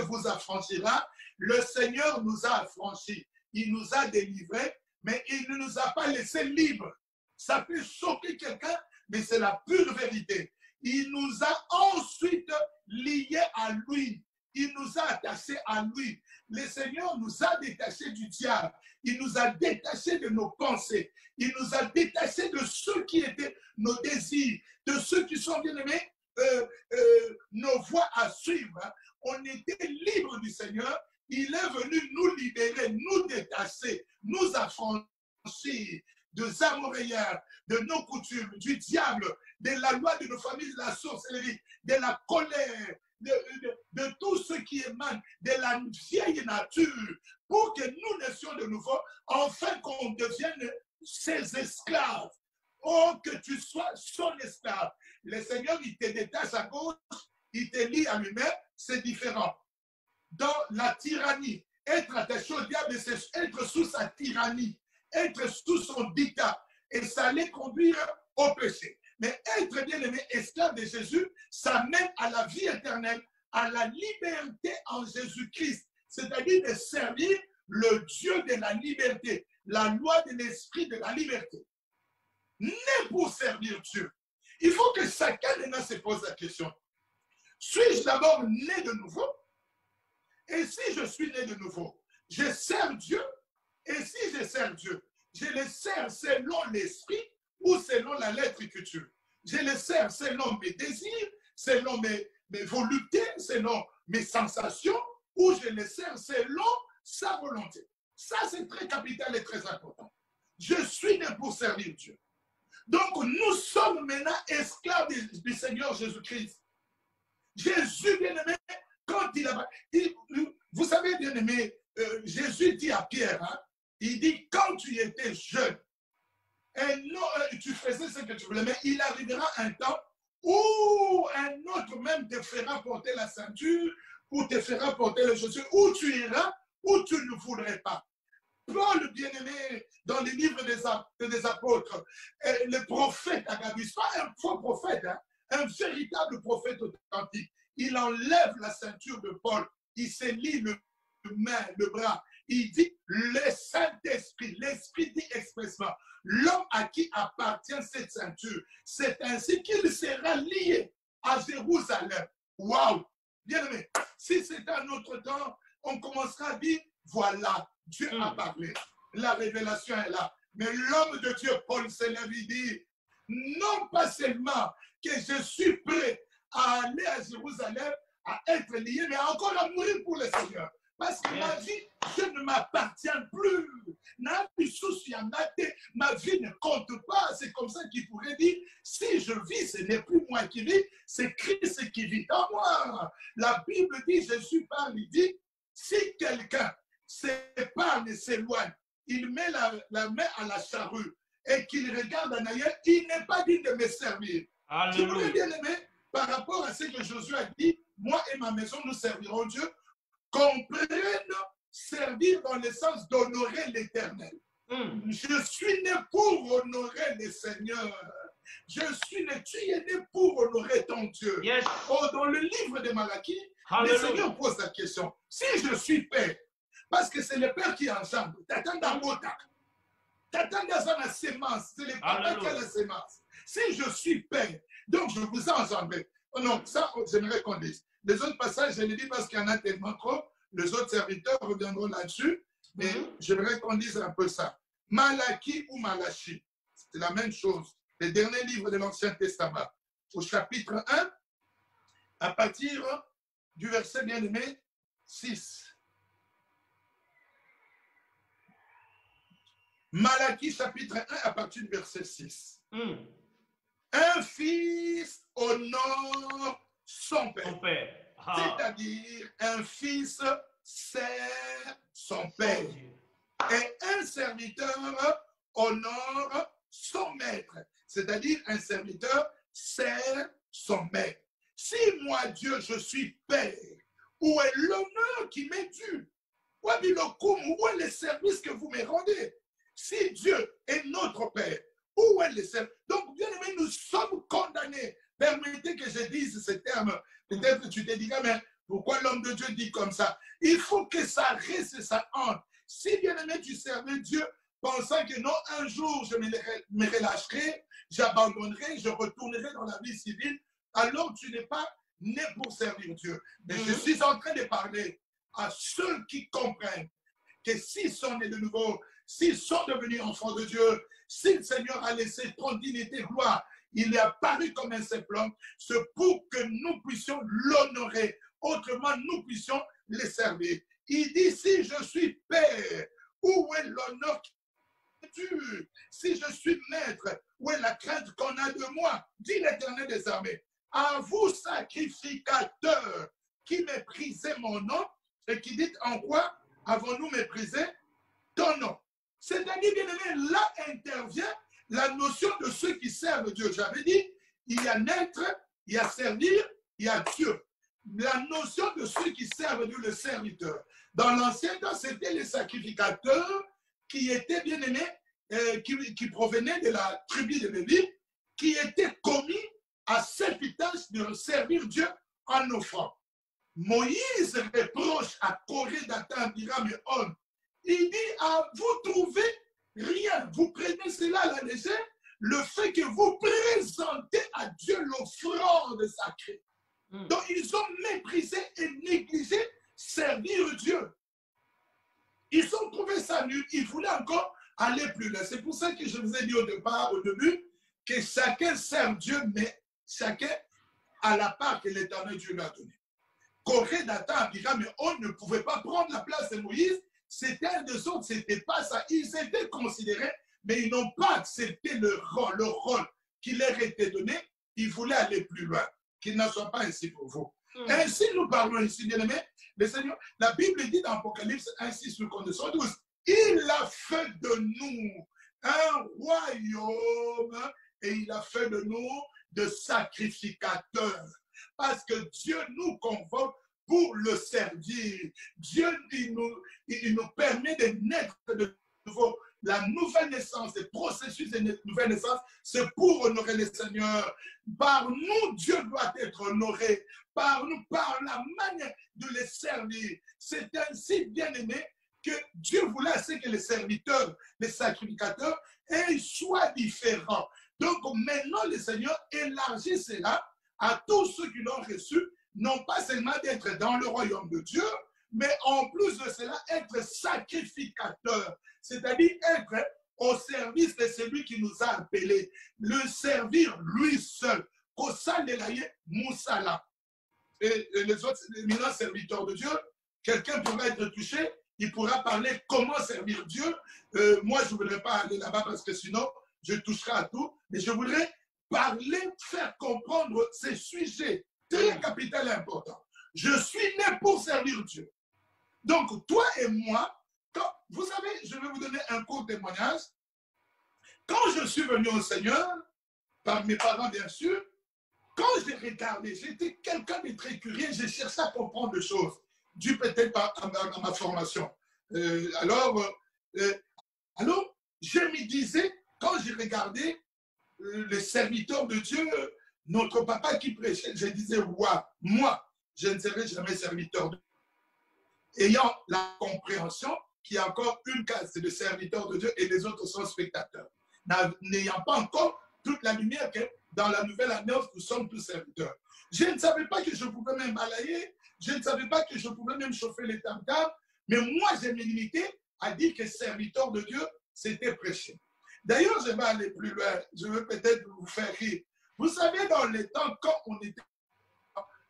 vous affranchira. Le Seigneur nous a affranchis, il nous a délivrés, mais il ne nous a pas laissés libres. Ça peut choquer quelqu'un, mais c'est la pure vérité. Il nous a ensuite liés à lui. Il nous a attachés à lui. Le Seigneur nous a détachés du diable. Il nous a détachés de nos pensées. Il nous a détachés de ceux qui étaient nos désirs, de ceux qui sont bien aimés, nos voies à suivre. On était libres du Seigneur. Il est venu nous libérer, nous détacher, nous affranchir de Amoréens, de nos coutumes, du diable, de la loi de nos familles, de la sorcellerie, de la colère, de tout ce qui émane de la vieille nature, pour que nous naissions de nouveau, enfin qu'on devienne ses esclaves. Oh, que tu sois son esclave. Le Seigneur, il te détache à gauche, il te lie à lui-même, c'est différent. Dans la tyrannie, être attaché au diable, c'est être sous sa tyrannie, être sous son dictat, et ça allait conduire au péché. Mais être bien aimé esclave de Jésus, ça mène à la vie éternelle, à la liberté en Jésus-Christ. c'est-à-dire de servir le Dieu de la liberté, la loi de l'esprit de la liberté. Né pour servir Dieu. Il faut que chacun de nous se pose la question. Suis-je d'abord né de nouveau? Et si je suis né de nouveau, je sers Dieu. Et si je sers Dieu, je le sers selon l'esprit ou selon la lettre écriture. Je le sers selon mes désirs, selon mes volontés, selon mes sensations, ou je le sers selon sa volonté. Ça, c'est très capital et très important. Je suis né pour servir Dieu. Donc, nous sommes maintenant esclaves du Seigneur Jésus-Christ. Jésus, bien-aimé, quand vous savez, bien-aimé, Jésus dit à Pierre, hein, il dit, quand tu étais jeune, et non, tu faisais ce que tu voulais, mais il arrivera un temps où un autre même te fera porter la ceinture, ou te fera porter les chaussures, où tu iras, où tu ne voudrais pas. Paul, bien-aimé, dans les livres des apôtres, le prophète Agabus, pas un faux prophète, hein, un véritable prophète authentique, il enlève la ceinture de Paul, il se lie le bras, il dit le Saint-Esprit, l'Esprit dit expressement, l'homme à qui appartient cette ceinture, c'est ainsi qu'il sera lié à Jérusalem. Waouh! Bien-aimé, si c'est un autre temps, on commencera à dire, voilà, Dieu a parlé, la révélation est là. Mais l'homme de Dieu, Paul se lève, il dit, non pas seulement que je suis prêt à aller à Jérusalem, à être lié, mais encore à mourir pour le Seigneur. Parce que ma vie, je ne m'appartient plus. Ma vie ne compte pas. C'est comme ça qu'il pourrait dire, si je vis, ce n'est plus moi qui vis, c'est Christ qui vit en moi. La Bible dit, Jésus parle, il dit, si quelqu'un s'épargne et s'éloigne, il met la main à la charrue et qu'il regarde en arrière, il n'est pas digne de me servir. Je voudrais bien aimer, par rapport à ce que Josué a dit, moi et ma maison, nous servirons Dieu, comprennent servir dans le sens d'honorer l'Éternel. Je suis né pour honorer le Seigneur. Je suis né, tu es né pour honorer ton Dieu. Yes. Oh, dans le livre de Malachie, Hallelujah. le Seigneur pose la question. Si je suis père, parce que c'est le père qui est ensemble, t'attends dans Botak, t'attends dans la sémence, c'est le papa qui a la sémence. Si je suis père, donc je vous ai ensemble. Oh non, ça, j'aimerais qu'on dise. Les autres passages, je les dis parce qu'il y en a tellement trop. Les autres serviteurs reviendront là-dessus. Mais j'aimerais qu'on dise un peu ça. Malachie ou Malachie, c'est la même chose. Le dernier livre de l'Ancien Testament, au chapitre 1, à partir du verset bien-aimé 6. Malachie, chapitre 1, à partir du verset 6. Un fils honore son père. C'est-à-dire, un fils sert son père. Et un serviteur honore son maître. C'est-à-dire, un serviteur sert son maître. Si moi, Dieu, je suis père, où est l'honneur qui m'est dû? Où est le service que vous me rendez? Si Dieu est notre père, où est le service? Donc, bien aimé, nous sommes condamnés. Permettez que je dise ce terme. Peut-être que tu te diras, mais pourquoi l'homme de Dieu dit comme ça? Il faut que ça reste sa honte. Si bien aimé, tu servais Dieu, pensant que non, un jour je me relâcherai, j'abandonnerai, je retournerai dans la vie civile, alors tu n'es pas né pour servir Dieu. Mais je suis en train de parler à ceux qui comprennent que s'ils sont nés de nouveau, s'ils sont devenus enfants de Dieu, si le Seigneur a laissé ton dignité, gloire, il est apparu comme un simple homme, c'est pour que nous puissions l'honorer. Autrement, nous puissions le servir. Il dit, si je suis père, où est l'honneur qui est dû? Si je suis maître, où est la crainte qu'on a de moi? Dit l'Éternel des armées. À vous, sacrificateurs, qui méprisez mon nom, et qui dites en quoi avons-nous méprisé ton nom? C'est-à-dire, bien aimé, là intervient la notion de ceux qui servent Dieu. J'avais dit, il y a naître, il y a servir, il y a Dieu. La notion de ceux qui servent Dieu, le serviteur. Dans l'ancien temps, c'était les sacrificateurs qui étaient bien aimés, qui provenaient de la tribu de Lévi, qui étaient commis à cette tâche de servir Dieu en offrant. Moïse reproche à Corée, Dathan, Abiram et On. Il dit, ah, vous trouvez rien. Vous prenez cela à la légère, le fait que vous présentez à Dieu l'offrande sacrée. Donc, ils ont méprisé et négligé servir Dieu. Ils ont trouvé ça nul. Ils voulaient encore aller plus loin. C'est pour ça que je vous ai dit au début, que chacun sert Dieu, mais chacun a la part que l'Éternel Dieu lui a donnée. Corée, Dathan, Abiram, mais on ne pouvait pas prendre la place de Moïse. C'était un des autres, c'était pas ça. Ils étaient considérés, mais ils n'ont pas accepté le rôle qui leur était donné. Ils voulaient aller plus loin. Qu'il n'en soit pas ainsi pour vous. Ainsi, nous parlons ici, bien-aimés, le Seigneur, la Bible dit dans Apocalypse 1:6, nous connaissons tous, il a fait de nous un royaume et il a fait de nous de sacrificateurs. Parce que Dieu nous convoque pour le servir. Dieu, il nous permet de naître de nouveau. La nouvelle naissance, le processus de nouvelle naissance, c'est pour honorer le Seigneur. Par nous, Dieu doit être honoré. Par nous, par la manière de les servir. C'est ainsi, bien-aimé, que Dieu voulait assez que les serviteurs, les sacrificateurs, soient différents. Donc maintenant, le Seigneur élargit cela à tous ceux qui l'ont reçu, non pas seulement d'être dans le royaume de Dieu, mais en plus de cela, être sacrificateur, c'est-à-dire être au service de celui qui nous a appelés, le servir lui seul. Et les autres éminents serviteurs de Dieu, quelqu'un pourra être touché, il pourra parler comment servir Dieu. Moi, je ne voudrais pas aller là-bas parce que sinon, je toucherai à tout, mais je voudrais parler, faire comprendre ces sujets très capitaux et importants. Je suis né pour servir Dieu. Donc, toi et moi, vous savez, je vais vous donner un court témoignage. Quand je suis venu au Seigneur, par mes parents bien sûr, quand j'ai regardé, j'étais quelqu'un de très curieux, j'ai cherché à comprendre des choses, dû peut-être à ma formation. Alors, je me disais, quand j'ai regardé les serviteurs de Dieu, notre papa qui prêchait, je disais, ouais, moi, je ne serai jamais serviteur de Dieu. Ayant la compréhension qu'il y a encore une caste de serviteurs de Dieu et les autres sont spectateurs. N'ayant pas encore toute la lumière que dans la nouvelle alliance, nous sommes tous serviteurs. Je ne savais pas que je pouvais même balayer, je ne savais pas que je pouvais même chauffer les tam-tams, mais moi, j'ai me limité à dire que serviteur de Dieu, c'était prêcher. D'ailleurs, je vais aller plus loin, je vais peut-être vous faire rire. Vous savez, dans les temps, quand on était,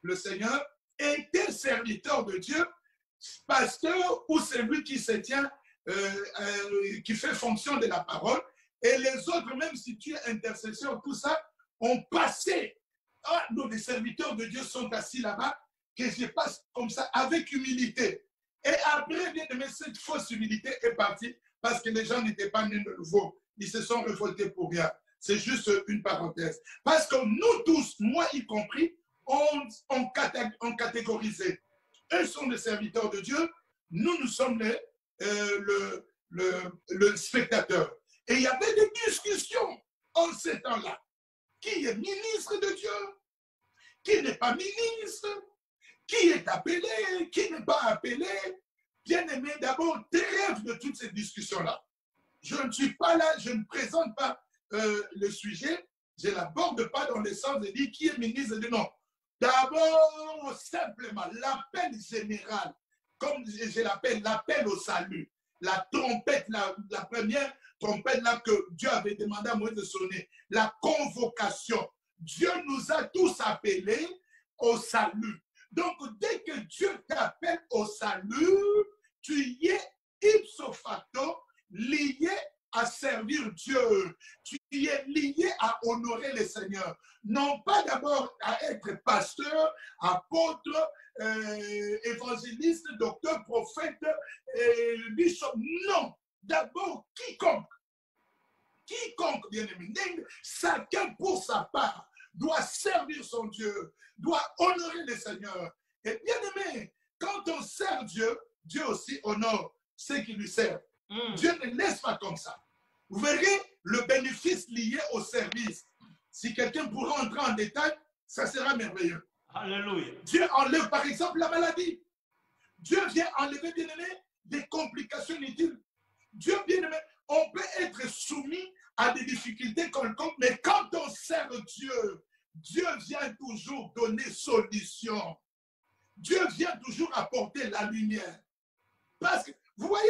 le Seigneur était serviteur de Dieu, pasteur ou celui qui se tient, qui fait fonction de la parole, et les autres, même si tu es intercesseur, tout ça, ont passé. Ah, nous, les serviteurs de Dieu sont assis là-bas, que je passe comme ça, avec humilité. Et après, bien aimé, cette fausse humilité est partie, parce que les gens n'étaient pas nés de nouveau. Ils se sont révoltés pour rien. C'est juste une parenthèse. Parce que nous tous, moi y compris, on catégorisait. Eux sont les serviteurs de Dieu, nous sommes le spectateur. Et il y avait des discussions en ces temps-là. Qui est ministre de Dieu? Qui n'est pas ministre? Qui est appelé? Qui n'est pas appelé? Bien aimé, d'abord, trêve de toutes ces discussions-là. Je ne suis pas là, je ne présente pas le sujet, je ne l'aborde pas dans le sens de dire qui est ministre de non. D'abord, simplement, l'appel général, comme je l'appelle, l'appel au salut, la trompette, la première trompette là que Dieu avait demandé à Moïse de sonner, la convocation. Dieu nous a tous appelés au salut. Donc, dès que Dieu t'appelle au salut, tu y es ipso facto lié à servir Dieu. Tu y es lié à honorer le Seigneur. Non pas d'abord à être pasteur, apôtre, évangéliste, docteur, prophète, bishop. Non. D'abord, quiconque, bien aimé, chacun pour sa part, doit servir son Dieu, doit honorer le Seigneur. Et bien aimé, quand on sert Dieu, Dieu aussi honore ceux qui lui servent. Dieu ne laisse pas comme ça. Vous verrez le bénéfice lié au service. Si quelqu'un pourra entrer en détail, ça sera merveilleux. Alléluia. Dieu enlève par exemple la maladie. Dieu vient enlever, bien-aimé, des complications inutiles. Dieu, bien-aimé, on peut être soumis à des difficultés quelconques, mais quand on sert Dieu, Dieu vient toujours donner solution. Dieu vient toujours apporter la lumière. Parce que, vous voyez,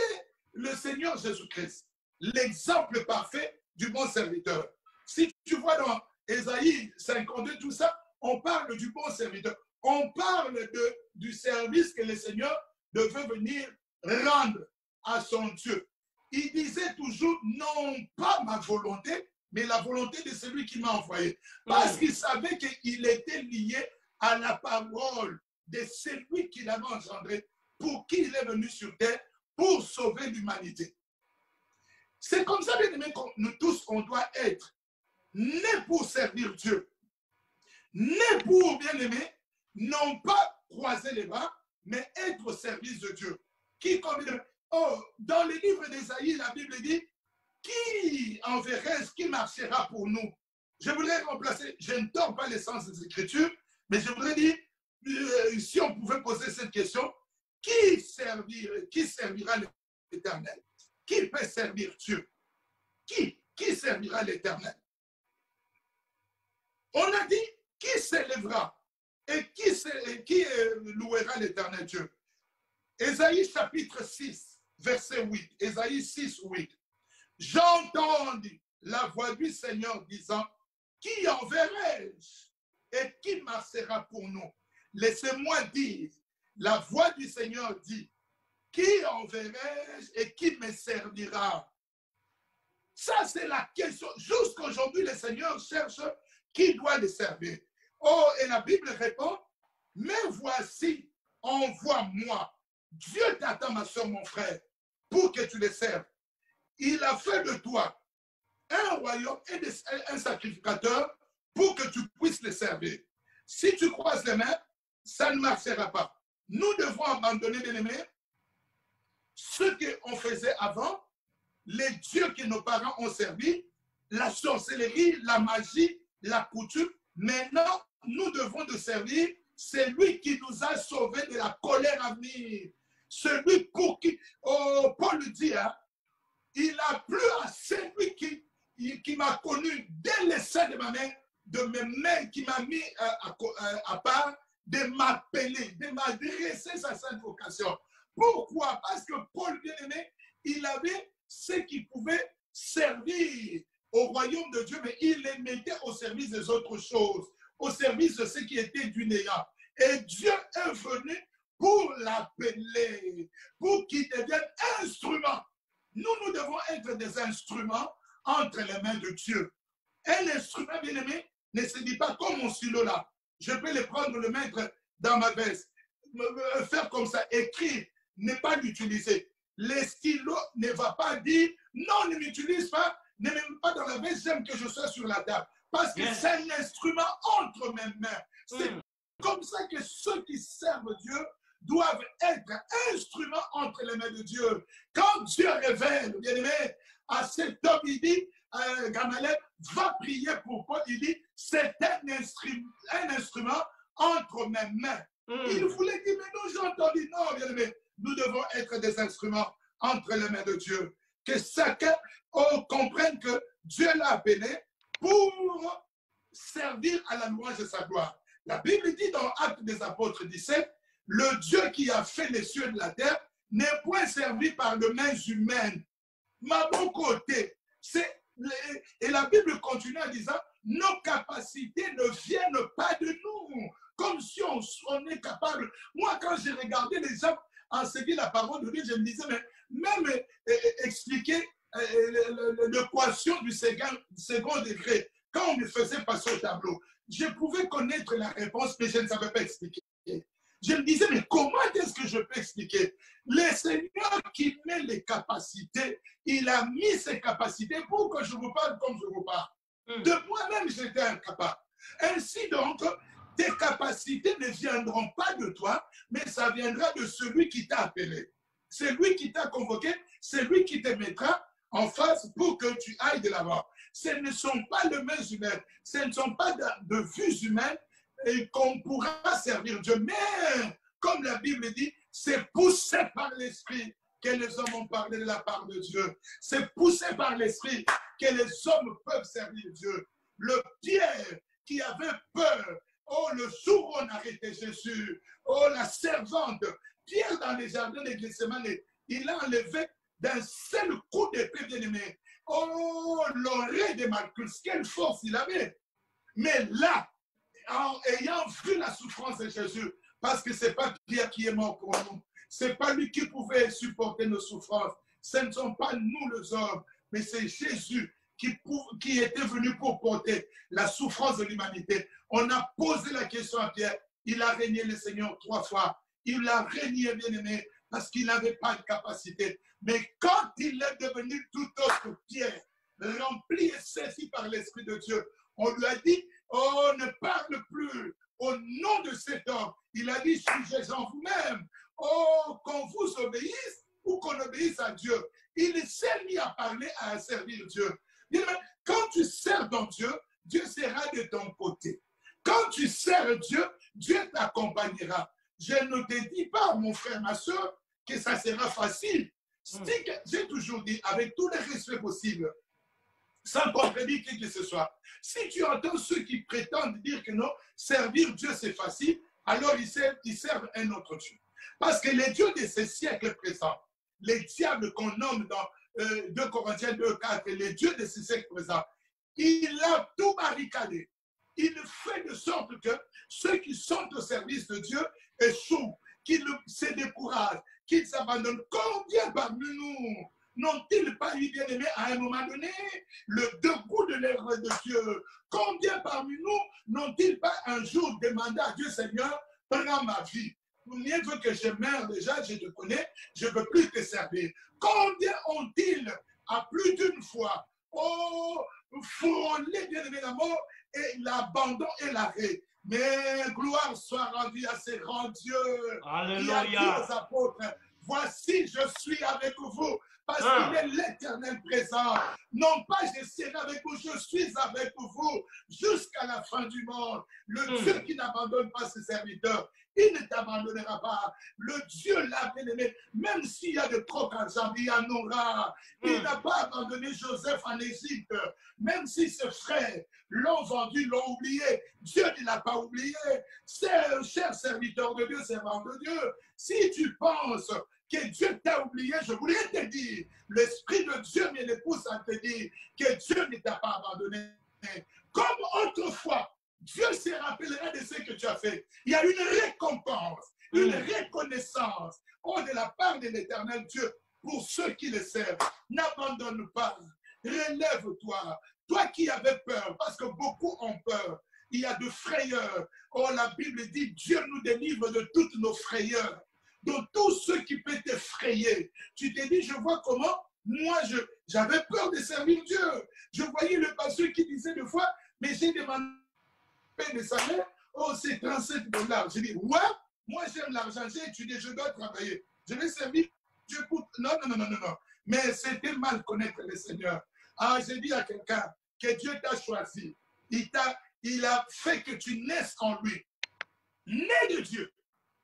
le Seigneur Jésus-Christ, l'exemple parfait du bon serviteur. Si tu vois dans Ésaïe 52, tout ça, on parle du bon serviteur. On parle du service que le Seigneur devait venir rendre à son Dieu. Il disait toujours, non pas ma volonté, mais la volonté de celui qui m'a envoyé. Parce qu'il savait qu'il était lié à la parole de celui qui l'avait engendré, pour qui il est venu sur terre, pour sauver l'humanité. C'est comme ça, bien aimé, que nous tous, on doit être nés pour servir Dieu. Nés pour, bien aimé, non pas croiser les bras, mais être au service de Dieu. Qui, comme dans le livre d'Ésaïe, la Bible dit, qui enverrait, qui marchera pour nous? Je voudrais remplacer, je ne tords pas l'essence des Écritures, mais je voudrais dire, si on pouvait poser cette question, qui servira l'Éternel? Qui peut servir Dieu? Qui servira l'Éternel? On a dit, qui s'élèvera et qui louera l'Éternel Dieu? Ésaïe chapitre 6, verset 8. Ésaïe 6, 8. J'entendis la voix du Seigneur disant, qui enverrai-je et qui marchera pour nous? Laissez-moi dire, la voix du Seigneur dit, qui enverrai-je et qui me servira? Ça, c'est la question. Jusqu'aujourd'hui, le Seigneur cherche qui doit le servir. Oh, et la Bible répond, mais voici, envoie-moi. Dieu t'attend, ma soeur, mon frère, pour que tu le serves. Il a fait de toi un royaume et un sacrificateur pour que tu puisses le servir. Si tu croises les mains, ça ne marchera pas. Nous devons abandonner, bien aimés, ce qu'on faisait avant, les dieux que nos parents ont servi, la sorcellerie, la magie, la coutume. Maintenant, nous devons de servir celui qui nous a sauvés de la colère à venir. Celui pour qui, oh, Paul dit, hein, il a plu à celui qui m'a connu dès le sein de ma main, de mes mains, qui m'a mis à part, de m'appeler, de m'adresser sa sainte vocation. Pourquoi? Parce que Paul, bien aimé, il avait ce qui pouvait servir au royaume de Dieu, mais il les mettait au service des autres choses, au service de ce qui était du néant. Et Dieu est venu pour l'appeler, pour qu'il devienne instrument. Nous devons être des instruments entre les mains de Dieu. Un instrument, bien aimé, ne se dit pas comme mon stylo là. Je peux le prendre, le mettre dans ma veste, faire comme ça, écrire, ne pas l'utiliser. Le stylo ne va pas dire, non, ne m'utilise pas, ne me mets pas dans la veste, j'aime que je sois sur la table. Parce que c'est un instrument entre mes mains. C'est comme ça que ceux qui servent Dieu doivent être instruments entre les mains de Dieu. Quand Dieu révèle, bien aimé, à cet homme, il dit, Gamaliel, va prier pour Paul, il dit, c'est un instrument entre mes mains. Il voulait dire, mais nous j'ai entendu, non, bien aimé, nous devons être des instruments entre les mains de Dieu. Que chacun comprenne que Dieu l'a appelé pour servir à la louange de sa gloire. La Bible dit dans Actes des Apôtres 17, le Dieu qui a fait les cieux de la terre n'est point servi par les mains humaines. Ma bon côté, et la Bible continue en disant, nos capacités ne viennent pas de nous, comme si on est capable. Moi, quand j'ai regardé les gens enseigner la parole de Dieu, je me disais, mais même expliquer l'équation du second degré, quand on me faisait passer au tableau, je pouvais connaître la réponse, mais je ne savais pas expliquer. Je me disais, mais comment est-ce que je peux expliquer? Le Seigneur qui met les capacités, il a mis ses capacités pour que je vous parle comme je vous parle. De moi-même, j'étais incapable. Ainsi donc, tes capacités ne viendront pas de toi, mais ça viendra de celui qui t'a appelé. C'est lui qui t'a convoqué, c'est lui qui te mettra en face pour que tu ailles de l'avant. Ce ne sont pas les mains humaines, ce ne sont pas de vues humaines, qu'on pourra servir Dieu. Mais, comme la Bible dit, c'est poussé par l'Esprit que les hommes ont parlé de la part de Dieu. C'est poussé par l'Esprit que les hommes peuvent servir Dieu. Le Pierre qui avait peur, oh, le jour où on arrêtait Jésus, oh, la servante, Pierre dans les jardins de Gethsémane, il a enlevé d'un seul coup d'épée, bien-aimé. Oh, l'oreille de Malchus, quelle force il avait. Mais là, en ayant vu la souffrance de Jésus, parce que ce n'est pas Pierre qui est mort pour nous, ce n'est pas lui qui pouvait supporter nos souffrances, ce ne sont pas nous les hommes, mais c'est Jésus qui était venu pour porter la souffrance de l'humanité. On a posé la question à Pierre, il a régné le Seigneur 3 fois, il a régné, bien-aimé, parce qu'il n'avait pas de capacité. Mais quand il est devenu tout autre Pierre, rempli et saisi par l'Esprit de Dieu, on lui a dit, oh, ne parle plus au nom de cet homme. Il a dit, jugez en vous-même. Oh, qu'on vous obéisse ou qu'on obéisse à Dieu. Il s'est mis à parler, à servir Dieu. Quand tu sers dans Dieu, Dieu sera de ton côté. Quand tu sers Dieu, Dieu t'accompagnera. Je ne te dis pas, mon frère, ma soeur, que ça sera facile. J'ai toujours dit, avec tous les respects possibles, sans contredire qui que ce soit, si tu entends ceux qui prétendent dire que non, servir Dieu c'est facile, alors ils servent un autre Dieu. Parce que les dieux de ces siècles présents, les diables qu'on nomme dans 2 Corinthiens 2,4, les dieux de ces siècles présents, il a tout barricadé. Il fait de sorte que ceux qui sont au service de Dieu échouent, qu'ils se découragent, qu'ils s'abandonnent. Combien parmi nous n'ont-ils pas eu, bien aimé, à un moment donné, le dégoût de l'œuvre de Dieu? Combien parmi nous n'ont-ils pas un jour demandé à Dieu, Seigneur, prends ma vie? Mieux veut que je meure déjà, je te connais, je ne veux plus te servir. Combien ont-ils, à plus d'une fois, frôlé, bien aimé, la mort et l'abandon et l'arrêt? Mais gloire soit rendue à ces grands dieux. Alléluia. Qui a dit aux apôtres, voici, je suis avec vous. Parce qu'il est l'éternel présent. Non pas je serai avec vous, je suis avec vous jusqu'à la fin du monde. Le Dieu qui n'abandonne pas ses serviteurs, il ne t'abandonnera pas. Le Dieu l'a bien-aimé, même s'il y a de trop d'argent, il y en aura. Il n'a pas abandonné Joseph en Égypte. Même si ses frères l'ont vendu, l'ont oublié, Dieu ne l'a pas oublié. C'est un cher serviteur de Dieu, servant de Dieu. Si tu penses que Dieu t'a oublié, je voudrais te dire, l'Esprit de Dieu me pousse à te dire que Dieu ne t'a pas abandonné. Comme autrefois, Dieu se rappellera de ce que tu as fait. Il y a une récompense, une reconnaissance de la part de l'Éternel Dieu pour ceux qui le servent. N'abandonne pas, relève-toi. Toi qui avais peur, parce que beaucoup ont peur, il y a de frayeurs. Oh, la Bible dit, Dieu nous délivre de toutes nos frayeurs. Donc, tout ce qui peut t'effrayer, tu te dis, je vois comment, moi, j'avais peur de servir Dieu. Je voyais le pasteur qui disait des fois, mais j'ai demandé de salaire, oh, c'est 37 $. J'ai dit, ouais, moi, j'aime l'argent, j'ai étudié, je dois travailler. Je vais servir Dieu pour... Non. Mais c'était mal connaître le Seigneur. Ah, j'ai dit à quelqu'un que Dieu t'a choisi. Il a fait que tu naisses en lui, né de Dieu,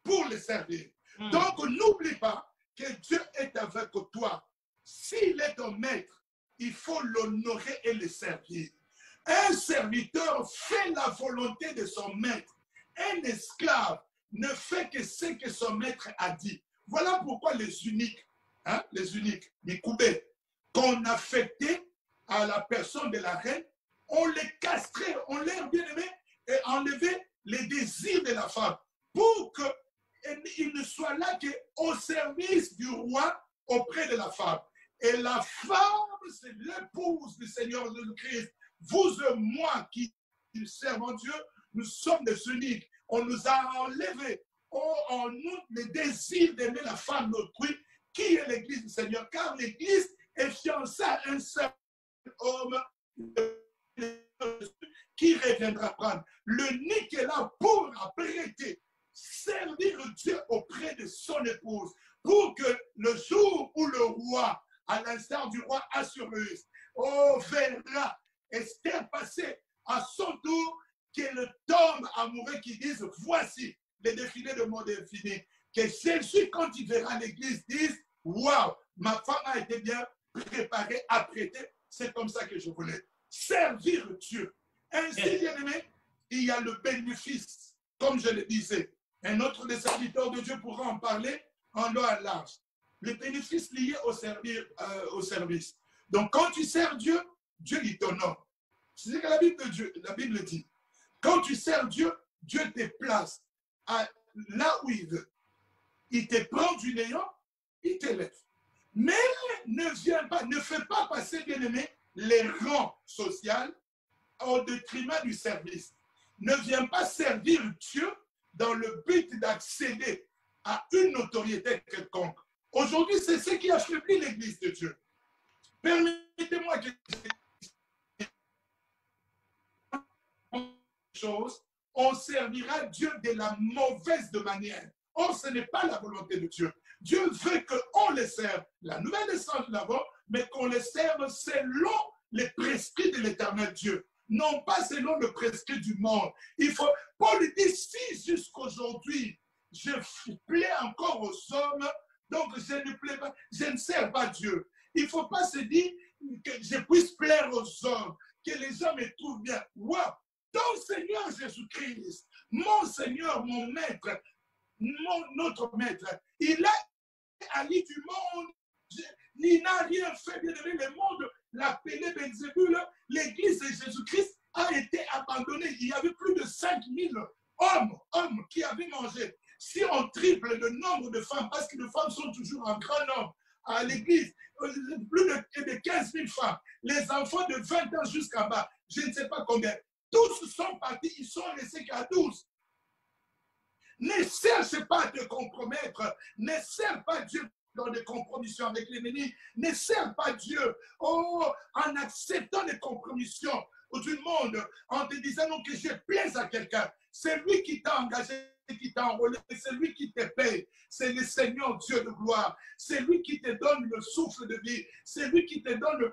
pour le servir. Donc, n'oublie pas que Dieu est avec toi. S'il est ton maître, il faut l'honorer et le servir. Un serviteur fait la volonté de son maître. Un esclave ne fait que ce que son maître a dit. Voilà pourquoi les uniques, les Koubés, qu'on affectait à la personne de la reine, on les castrait, on les bien-aimés et enlevait les désirs de la femme pour que il ne soit là qu'au service du roi auprès de la femme. Et la femme, c'est l'épouse du Seigneur Jésus-Christ. Vous et moi qui servons Dieu, nous sommes des uniques. On nous a enlevé en nous le désir d'aimer la femme d'autrui, qui est l'église du Seigneur. Car l'église est fiancée à un seul homme qui reviendra prendre. L'unique est là pour apprêter, servir Dieu auprès de son épouse, pour que le jour où le roi, à l'instar du roi Assuérus, verra Esther passer à son tour, que le tombe amoureux qui dise, voici les défilés de monde infini. Que Jésus, quand il verra l'église, dise, waouh, ma femme a été bien préparée, apprêtée. C'est comme ça que je voulais servir Dieu. Ainsi, bien-aimé, il y a le bénéfice, comme je le disais. Un autre des serviteurs de Dieu pourra en parler en long et large. Les bénéfices liés au service. Donc, quand tu sers Dieu, Dieu il t'honore. C'est ce que la Bible dit. Quand tu sers Dieu, Dieu te place là où il veut. Il te prend du néant, il t'élève. Mais ne fais pas passer, bien-aimé, les rangs sociaux au détriment du service. Ne viens pas servir Dieu dans le but d'accéder à une notoriété quelconque. Aujourd'hui, c'est ce qui affaiblit l'Église de Dieu. Permettez-moi que chose, on servira Dieu de la mauvaise manière. Or, ce n'est pas la volonté de Dieu. Dieu veut qu'on le serve. La nouvelle naissance de l'avant, mais qu'on le serve selon les prescrits de l'éternel Dieu. Non pas selon le prescrit du monde. Paul dit, si jusqu'aujourd'hui, je plais encore aux hommes, donc je ne plais pas, je ne sers pas Dieu. Il ne faut pas se dire que je puisse plaire aux hommes, que les hommes me trouvent bien. Wow! Ton Seigneur Jésus-Christ, mon Seigneur, mon Maître, notre Maître, il a Ali du monde, il n'a rien fait, bien aimé, le monde l'a appelé Belzébul, l'église de Jésus-Christ a été abandonnée. Il y avait plus de 5000 hommes qui avaient mangé. Si on triple le nombre de femmes, parce que les femmes sont toujours en grand nombre à l'église, plus de 15 000 femmes, les enfants de 20 ans jusqu'à bas, je ne sais pas combien, tous sont partis, ils sont laissés qu'à 12. Ne cherche pas à te compromettre, ne sers pas Dieu dans des compromissions avec l'ennemi, ne sers pas Dieu en acceptant les compromissions du monde, en te disant non que je plaise à quelqu'un. C'est lui qui t'a engagé, qui t'a enrôlé, c'est lui qui te paye, c'est le Seigneur Dieu de gloire, c'est lui qui te donne le souffle de vie, c'est lui qui te donne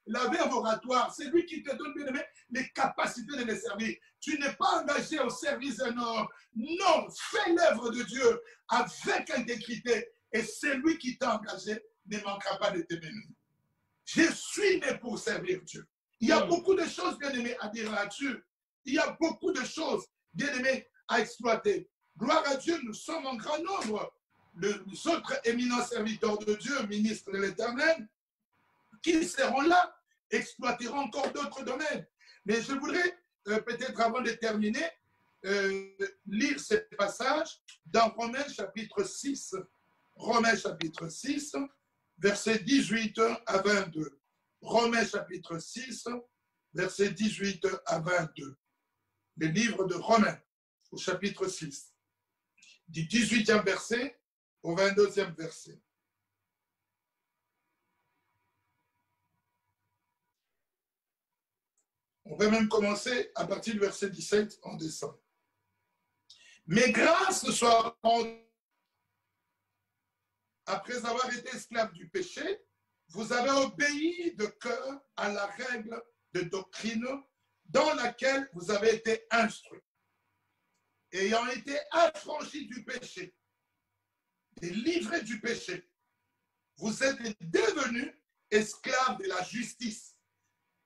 la verve oratoire, c'est lui qui te donne, bien aimé, les capacités de les servir. Tu n'es pas engagé au service d'un homme. Non, fais l'œuvre de Dieu avec intégrité et celui qui t'a engagé ne manquera pas de te bénir. Je suis né pour servir Dieu. Il y a beaucoup de choses, bien aimé, à dire là-dessus. Il y a beaucoup de choses, bien aimé, à exploiter. Gloire à Dieu, nous sommes en grand nombre. Les autres éminents serviteurs de Dieu, ministres de l'Éternel, qui seront là, exploiteront encore d'autres domaines. Mais je voudrais, peut-être avant de terminer, lire ce passage dans Romains chapitre 6. Romains chapitre 6, versets 18 à 22. Romains chapitre 6, versets 18 à 22. Le livre de Romains, au chapitre 6, du 18e verset au 22e verset. On va même commencer à partir du verset 17 en descend. Mais grâce soit rendue. Après avoir été esclave du péché, vous avez obéi de cœur à la règle de doctrine dans laquelle vous avez été instruits. Ayant été affranchis du péché et livrés du péché, vous êtes devenus esclaves de la justice.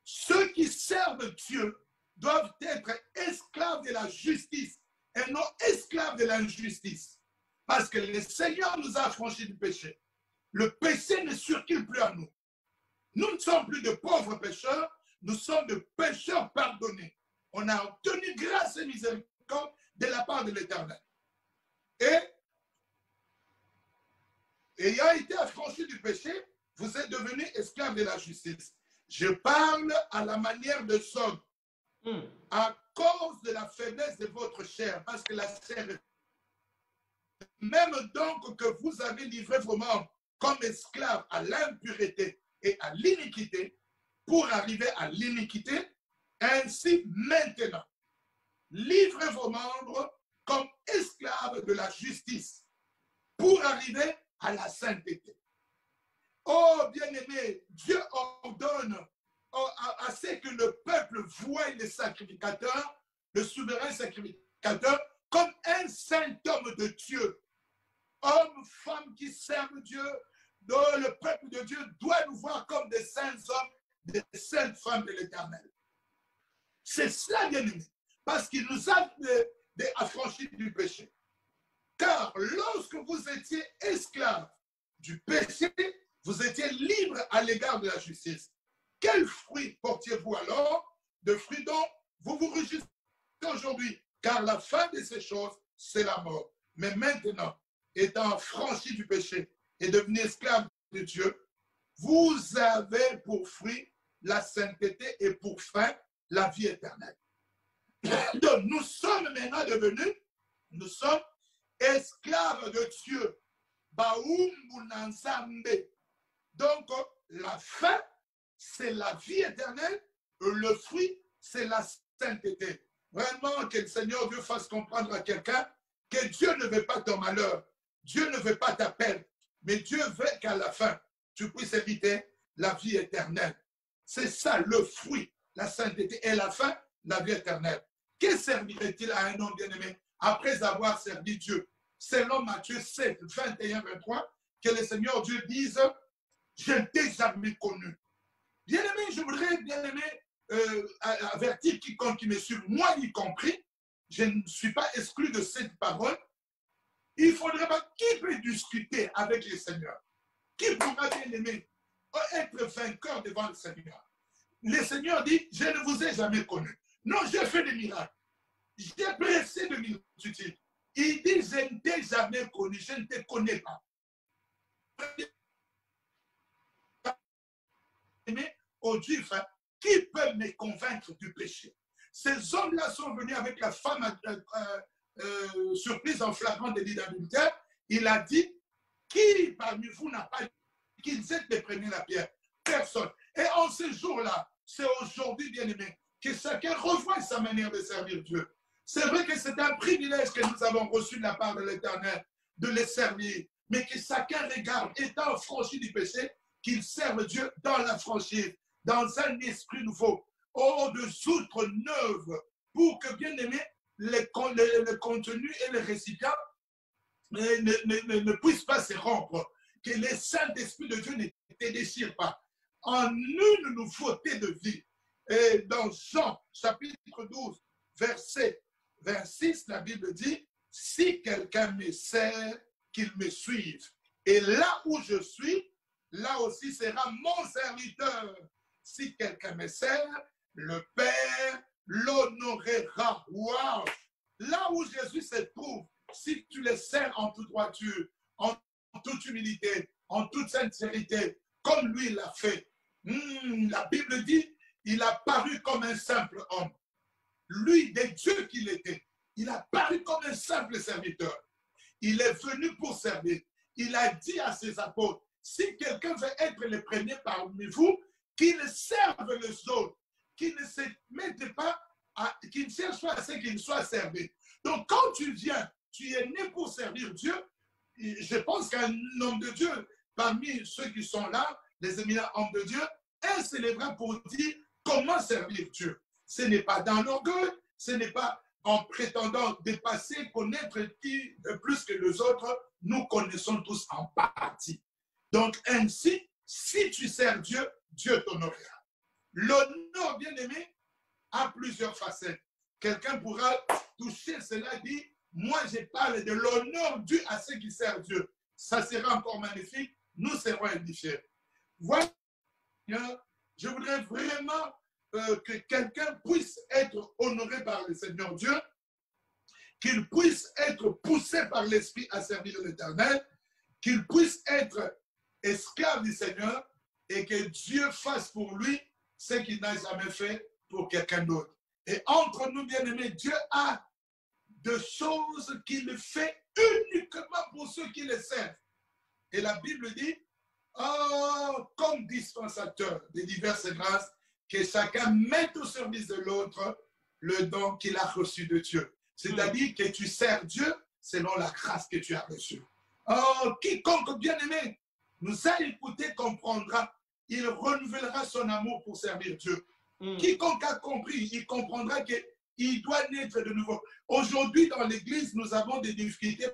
Ceux qui servent Dieu doivent être esclaves de la justice et non esclaves de l'injustice. Parce que le Seigneur nous a affranchis du péché. Le péché ne circule plus à nous. Nous ne sommes plus de pauvres pécheurs, nous sommes de pécheurs pardonnés. On a obtenu grâce et miséricorde de la part de l'Éternel. Et ayant été affranchis du péché, vous êtes devenus esclaves de la justice. Je parle à la manière de Sod, à cause de la faiblesse de votre chair, parce que la chair est... Même donc que vous avez livré vos membres comme esclaves à l'impureté et à l'iniquité, pour arriver à l'iniquité, ainsi maintenant, livrez vos membres comme esclaves de la justice, pour arriver à la sainteté. Oh, bien-aimé, Dieu ordonne à ce que le peuple voie les sacrificateurs le souverain sacrificateur, comme un saint homme de Dieu. Hommes, femmes qui servent Dieu, dont le peuple de Dieu doit nous voir comme des saints hommes, des saintes femmes de l'Éternel. C'est cela, bien-aimé, parce qu'il nous a affranchis du péché. Car lorsque vous étiez esclaves du péché, vous étiez libres à l'égard de la justice. Quel fruit portiez-vous alors? De fruits dont vous vous réjouissez aujourd'hui, car la fin de ces choses, c'est la mort. Mais maintenant, étant affranchis du péché et devenus esclaves de Dieu, vous avez pour fruit la sainteté et pour fin la vie éternelle. Donc, nous sommes maintenant devenus, nous sommes esclaves de Dieu. Donc, la fin, c'est la vie éternelle, le fruit, c'est la sainteté. Vraiment, que le Seigneur Dieu fasse comprendre à quelqu'un que Dieu ne veut pas ton malheur, Dieu ne veut pas ta peine, mais Dieu veut qu'à la fin, tu puisses éviter la vie éternelle. C'est ça le fruit, la sainteté, et la fin, la vie éternelle. Que servirait-il à un homme bien-aimé après avoir servi Dieu? Selon Matthieu 7, 21, 23, que le Seigneur Dieu dise, je ne t'ai jamais connu. Bien-aimé, je voudrais, bien-aimé, avertir quiconque qui me suit, moi y compris, je ne suis pas exclu de cette parole. Il ne faudrait pas qui peut discuter avec le Seigneur. Qui pourra, bien-aimé, être vainqueur devant le Seigneur? Le Seigneur dit, je ne vous ai jamais connu. Non, j'ai fait des miracles. J'ai pressé de multitudes. Il dit, je ne t'ai jamais connu, je ne te connais pas. Mais aujourd'hui, qui peut me convaincre du péché? Ces hommes-là sont venus avec la femme surprise en flagrant délit d'adultère. Il a dit, qui parmi vous n'a pas dit qu'ils aient de prendre la pierre? Personne. Et en ce jour-là, c'est aujourd'hui, bien-aimé, que chacun revoie sa manière de servir Dieu. C'est vrai que c'est un privilège que nous avons reçu de la part de l'Éternel, de les servir, mais que chacun regarde, étant affranchi du péché, qu'il serve Dieu dans la franchise, dans un esprit nouveau, de outres neuves, pour que, bien aimé, le contenu et le récipient ne puissent pas se rompre, que le Saint-Esprit de Dieu ne te déchire pas. En une nouveauté de vie. Et dans Jean, chapitre 12, verset 26, la Bible dit, si quelqu'un me sert, qu'il me suive. Et là où je suis, là aussi sera mon serviteur. Si quelqu'un me sert, le Père l'honorera. Wow! Là où Jésus se trouve, si tu le sers en toute droiture, en toute humilité, en toute sincérité, comme lui l'a fait, la Bible dit, il a paru comme un simple homme. Lui, des dieux qu'il était, il a paru comme un simple serviteur. Il est venu pour servir. Il a dit à ses apôtres, si quelqu'un veut être le premier parmi vous, qu'il serve les autres, qu'il ne se mette pas, qu'il ne cherche pas à ce qu'il soit servi. Donc quand tu viens, tu es né pour servir Dieu. Je pense qu'un homme de Dieu, parmi ceux qui sont là, les éminents hommes de Dieu, un célèbre pour dire comment servir Dieu. Ce n'est pas dans l'orgueil, ce n'est pas en prétendant dépasser, connaître qui plus que les autres, nous connaissons tous en partie. Donc ainsi, si tu sers Dieu, Dieu t'honorera. L'honneur, bien aimé, a plusieurs facettes. Quelqu'un pourra toucher cela, dit, moi je parle de l'honneur dû à ceux qui servent Dieu. Ça sera encore magnifique, nous serons édifiés. Voilà, je voudrais vraiment que quelqu'un puisse être honoré par le Seigneur Dieu, qu'il puisse être poussé par l'Esprit à servir l'Éternel, qu'il puisse être esclave du Seigneur et que Dieu fasse pour lui ce qu'il n'a jamais fait pour quelqu'un d'autre. Et entre nous, bien-aimés, Dieu a de choses qu'il fait uniquement pour ceux qui le servent. Et la Bible dit, oh, comme dispensateur de diverses grâces, que chacun mette au service de l'autre le don qu'il a reçu de Dieu. C'est-à-dire que tu sers Dieu selon la grâce que tu as reçue. Oh, quiconque bien-aimé nous a écouté comprendra, il renouvellera son amour pour servir Dieu. Quiconque a compris, il comprendra qu'il il doit naître de nouveau. Aujourd'hui, dans l'Église, nous avons des difficultés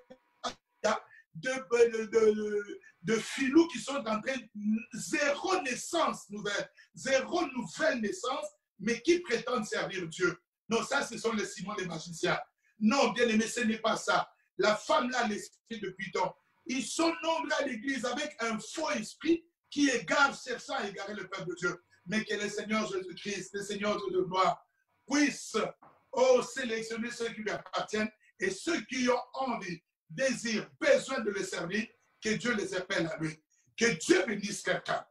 de filous qui sont en train de zéro naissance nouvelle, zéro nouvelle naissance, mais qui prétendent servir Dieu. Non, ça, ce sont les Simon les magiciens. Non, bien aimé, ce n'est pas ça. La femme là, l'esprit depuis temps. Ils sont nombreux à l'église avec un faux esprit qui égare, cherchant à égarer le peuple de Dieu. Mais que le Seigneur Jésus-Christ, le Seigneur de gloire, puisse sélectionner ceux qui lui appartiennent et ceux qui ont envie, désir, besoin de le servir, que Dieu les appelle à lui. Que Dieu bénisse quelqu'un.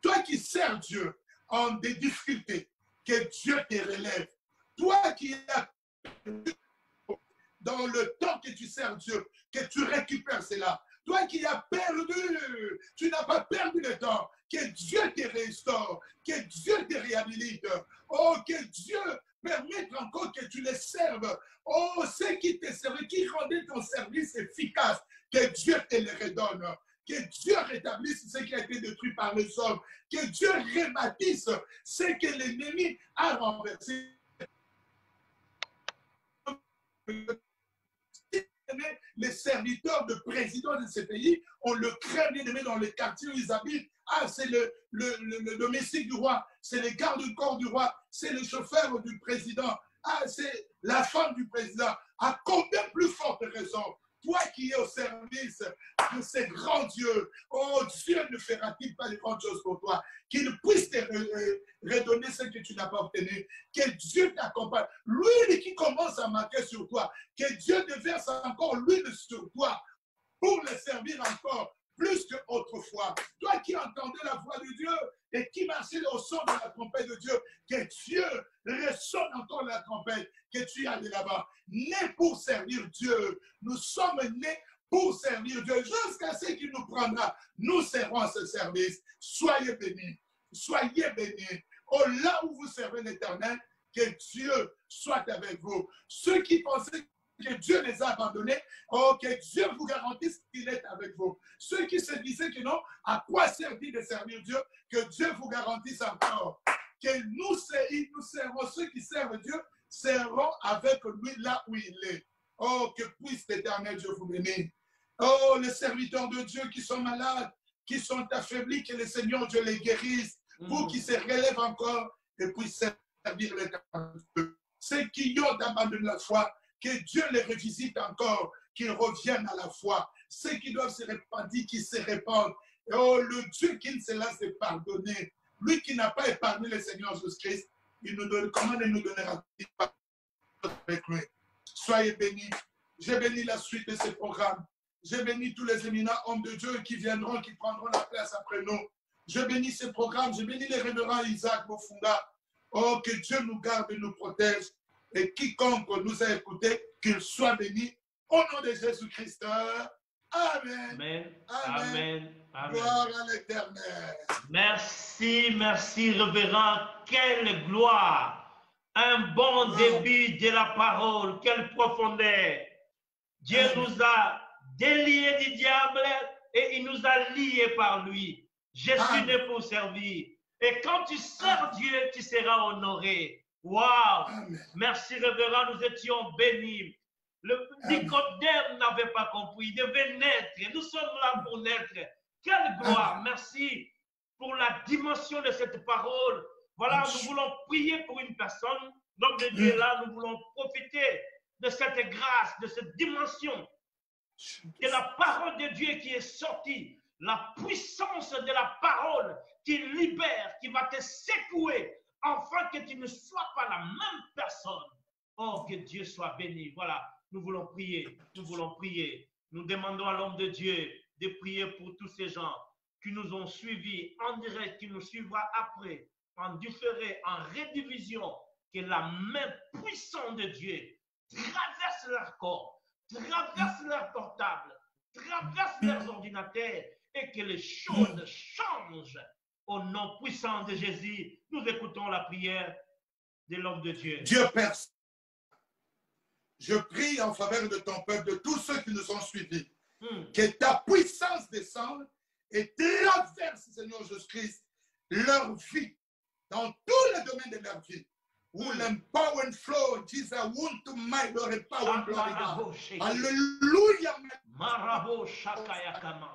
Toi qui sers Dieu en des difficultés, que Dieu te relève. Toi qui as dans le temps que tu sers Dieu, que tu récupères cela. Toi qui as perdu, tu n'as pas perdu le temps. Que Dieu te restaure, que Dieu te réhabilite. Oh, que Dieu permette encore que tu les serves. Oh, ceux qui te servaient, qui rendaient ton service efficace, que Dieu te les redonne. Que Dieu rétablisse ce qui a été détruit par les hommes. Que Dieu rebâtisse ce que l'ennemi a renversé. Les serviteurs de président de ces pays, on le craint bien aimé dans les quartiers où ils habitent. Ah, c'est le domestique du roi, c'est le garde du corps du roi, c'est le chauffeur du président, ah, c'est la femme du président. À combien plus forte raison, toi qui es au service de ces grands dieux, oh Dieu ne fera-t-il pas de grandes choses pour toi, qu'il puisse te redonner ce que tu n'as pas obtenu, que Dieu t'accompagne, l'huile qui commence à marquer sur toi, que Dieu te verse encore l'huile sur toi pour le servir encore plus qu'autrefois. Toi qui entendais la voix de Dieu et qui marchait au son de la trompette de Dieu, que Dieu ressonne encore la trompette, que tu ailles là-bas. Nés pour servir Dieu. Nous sommes nés pour servir Dieu. Jusqu'à ce qu'il nous prendra, nous serons à ce service. Soyez bénis. Soyez bénis. Oh, là où vous servez l'Éternel, que Dieu soit avec vous. Ceux qui pensaient que Dieu les a abandonnés, oh, que Dieu vous garantisse qu'il est avec vous. Ceux qui se disaient que non, à quoi sert-il de servir Dieu, que Dieu vous garantisse encore. Que nous servons, ceux qui servent Dieu, servons avec lui là où il est. Oh, que puisse l'Éternel Dieu vous bénir. Oh, les serviteurs de Dieu qui sont malades, qui sont affaiblis, que le Seigneur Dieu les guérisse. Vous qui se relèvent encore et puissent servir l'Éternel. Ceux qui ont abandonné la foi, que Dieu les revisite encore, qu'ils reviennent à la foi. Ceux qui doivent se répandre, qu'ils se répandent. Oh, le Dieu qui ne se laisse pardonner, lui qui n'a pas épargné le Seigneur Jésus-Christ, il nous donne, comment ne nous donnera-t-il pas avec lui? Soyez bénis. J'ai béni la suite de ce programme. J'ai béni tous les éminents hommes de Dieu qui viendront, qui prendront la place après nous. Je bénis ce programme. Je bénis les révérends Isaac Bofunda. Oh, que Dieu nous garde et nous protège. Et quiconque nous a écoutés, qu'il soit béni. Au nom de Jésus-Christ. Amen. Amen. Amen. Amen. Amen. Gloire à l'Éternel. Merci, merci, révérend. Quelle gloire. Un bon début de la parole. Quelle profondeur. Dieu nous a déliés du diable et il nous a liés par lui. Je suis né pour servir. Et quand tu sers Dieu, tu seras honoré. Waouh! Merci, révérend, nous étions bénis. Le Nicodème n'avait pas compris, il devait naître. Nous sommes là pour naître. Quelle gloire! Merci pour la dimension de cette parole. Voilà, nous voulons prier pour une personne. L'homme de Dieu est là, nous voulons profiter de cette grâce, de cette dimension. De la parole de Dieu qui est sortie. La puissance de la parole qui libère, qui va te secouer, afin que tu ne sois pas la même personne. Oh, que Dieu soit béni. Voilà, nous voulons prier, nous voulons prier. Nous demandons à l'homme de Dieu de prier pour tous ces gens qui nous ont suivis en direct, qui nous suivra après, en différé, en rediffusion. Que la main puissante de Dieu traverse leur corps, traverse leur portable, traverse leurs ordinateurs et que les choses changent. Au nom puissant de Jésus, nous écoutons la prière de l'homme de Dieu. Dieu Père, je prie en faveur de ton peuple, de tous ceux qui nous ont suivis, que ta puissance descende et traverse, Seigneur Jésus-Christ, leur vie, dans tous les domaines de leur vie. will empower and flow. Jesus, I want to my Lord empower and glory God. Hallelujah. Marabo Shakayakama.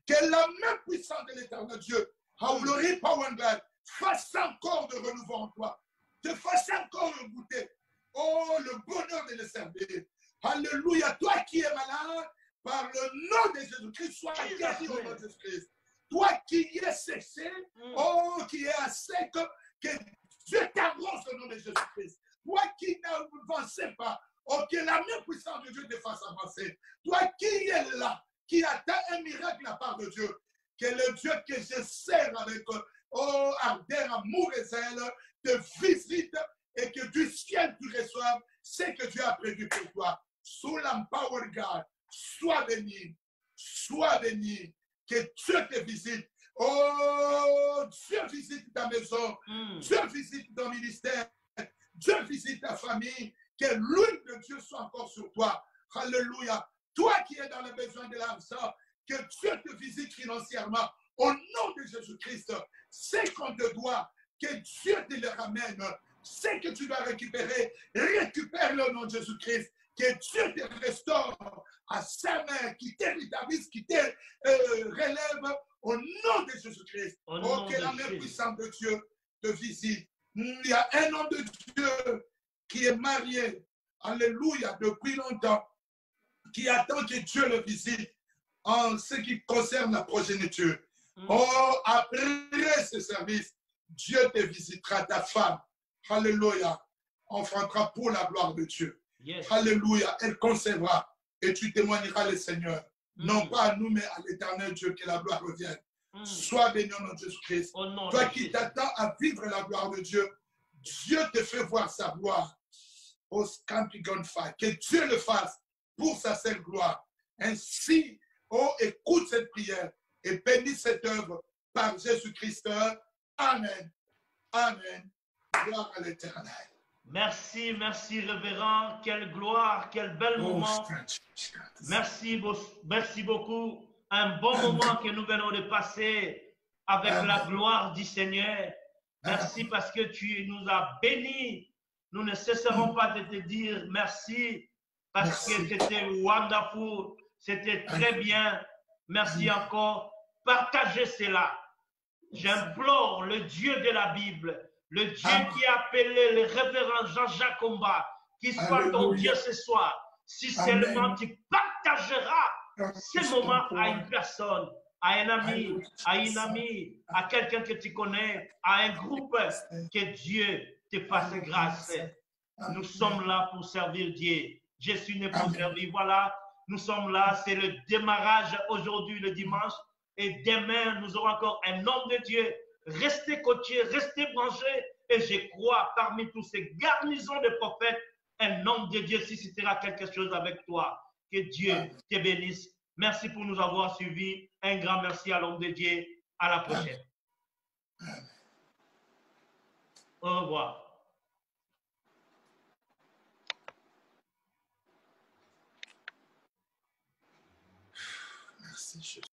Que la main puissante de l'éternel Dieu, glory, power and God, fasse encore de renouveau en toi. Te fasse encore goûter. Oh, le bonheur de le servir. Alléluia. Toi qui es malade, par le nom de Jésus-Christ, sois guéri au nom de Jésus-Christ. Toi qui es séché, oh, qui est à sec, que Dieu t'arrose au nom de Jésus-Christ. Toi qui n'avançais pas, oh, que la main puissante de Dieu te fasse avancer. Toi qui es là, qui attend un miracle de la part de Dieu, que le Dieu que je sers avec oh, ardeur, amour et zèle, te visite et que du ciel tu reçoives ce que Dieu a prévu pour toi. Sous l'empower God, sois béni, que Dieu te visite. Oh, Dieu visite ta maison, Dieu visite ton ministère, Dieu visite ta famille, que l'huile de Dieu soit encore sur toi. Alléluia. Toi qui es dans le besoin de l'argent, que Dieu te visite financièrement. Au nom de Jésus-Christ, c'est qu'on te doit, que Dieu te le ramène. C'est que tu dois récupérer, récupère-le au nom de Jésus-Christ. Que Dieu te restaure à sa main, qui t'établit, qui te relève au nom de Jésus-Christ. Oh, que la main puissante de Dieu te visite. Il y a un homme de Dieu qui est marié, alléluia, depuis longtemps, qui attend que Dieu le visite en ce qui concerne la progéniture. Oh, après ce service, Dieu te visitera, ta femme. Alléluia. Enfantera pour la gloire de Dieu. Yes. Alléluia. Elle concevra et tu témoigneras le Seigneur. Non pas à nous, mais à l'éternel Dieu, que la gloire revienne. Sois béni au nom de Jésus-Christ. Toi qui t'attends à vivre la gloire de Dieu, Dieu te fait voir sa gloire. Au Campigon Fire. Que Dieu le fasse pour sa seule gloire. Ainsi, oh, écoute cette prière et bénis cette œuvre par Jésus-Christ. Amen. Amen. Gloire à l'Éternel. Merci, merci, révérend. Quelle gloire, quel bel moment. Merci beaucoup. Un bon moment que nous venons de passer avec la gloire du Seigneur. Merci parce que tu nous as bénis. Nous ne cesserons pas de te dire merci parce que c'était wonderful. C'était très bien. Merci encore. Partagez cela. J'implore le Dieu de la Bible, le Dieu qui a appelé le révérend Jean-Jacques Combat, qui soit ton Dieu ce soir. Si seulement tu partageras ce moment à une personne, à un ami, à une amie, à quelqu'un que tu connais, à un groupe, que Dieu te fasse grâce. Nous sommes là pour servir Dieu. Je suis né pour servir. Voilà, nous sommes là. C'est le démarrage aujourd'hui, le dimanche. Et demain, nous aurons encore un homme de Dieu. Restez coachés, restez branchés. Et je crois, parmi tous ces garnisons de prophètes, un homme de Dieu suscitera quelque chose avec toi. Que Dieu te bénisse. Merci pour nous avoir suivis. Un grand merci à l'homme de Dieu. À la prochaine. Au revoir. Merci, Jésus.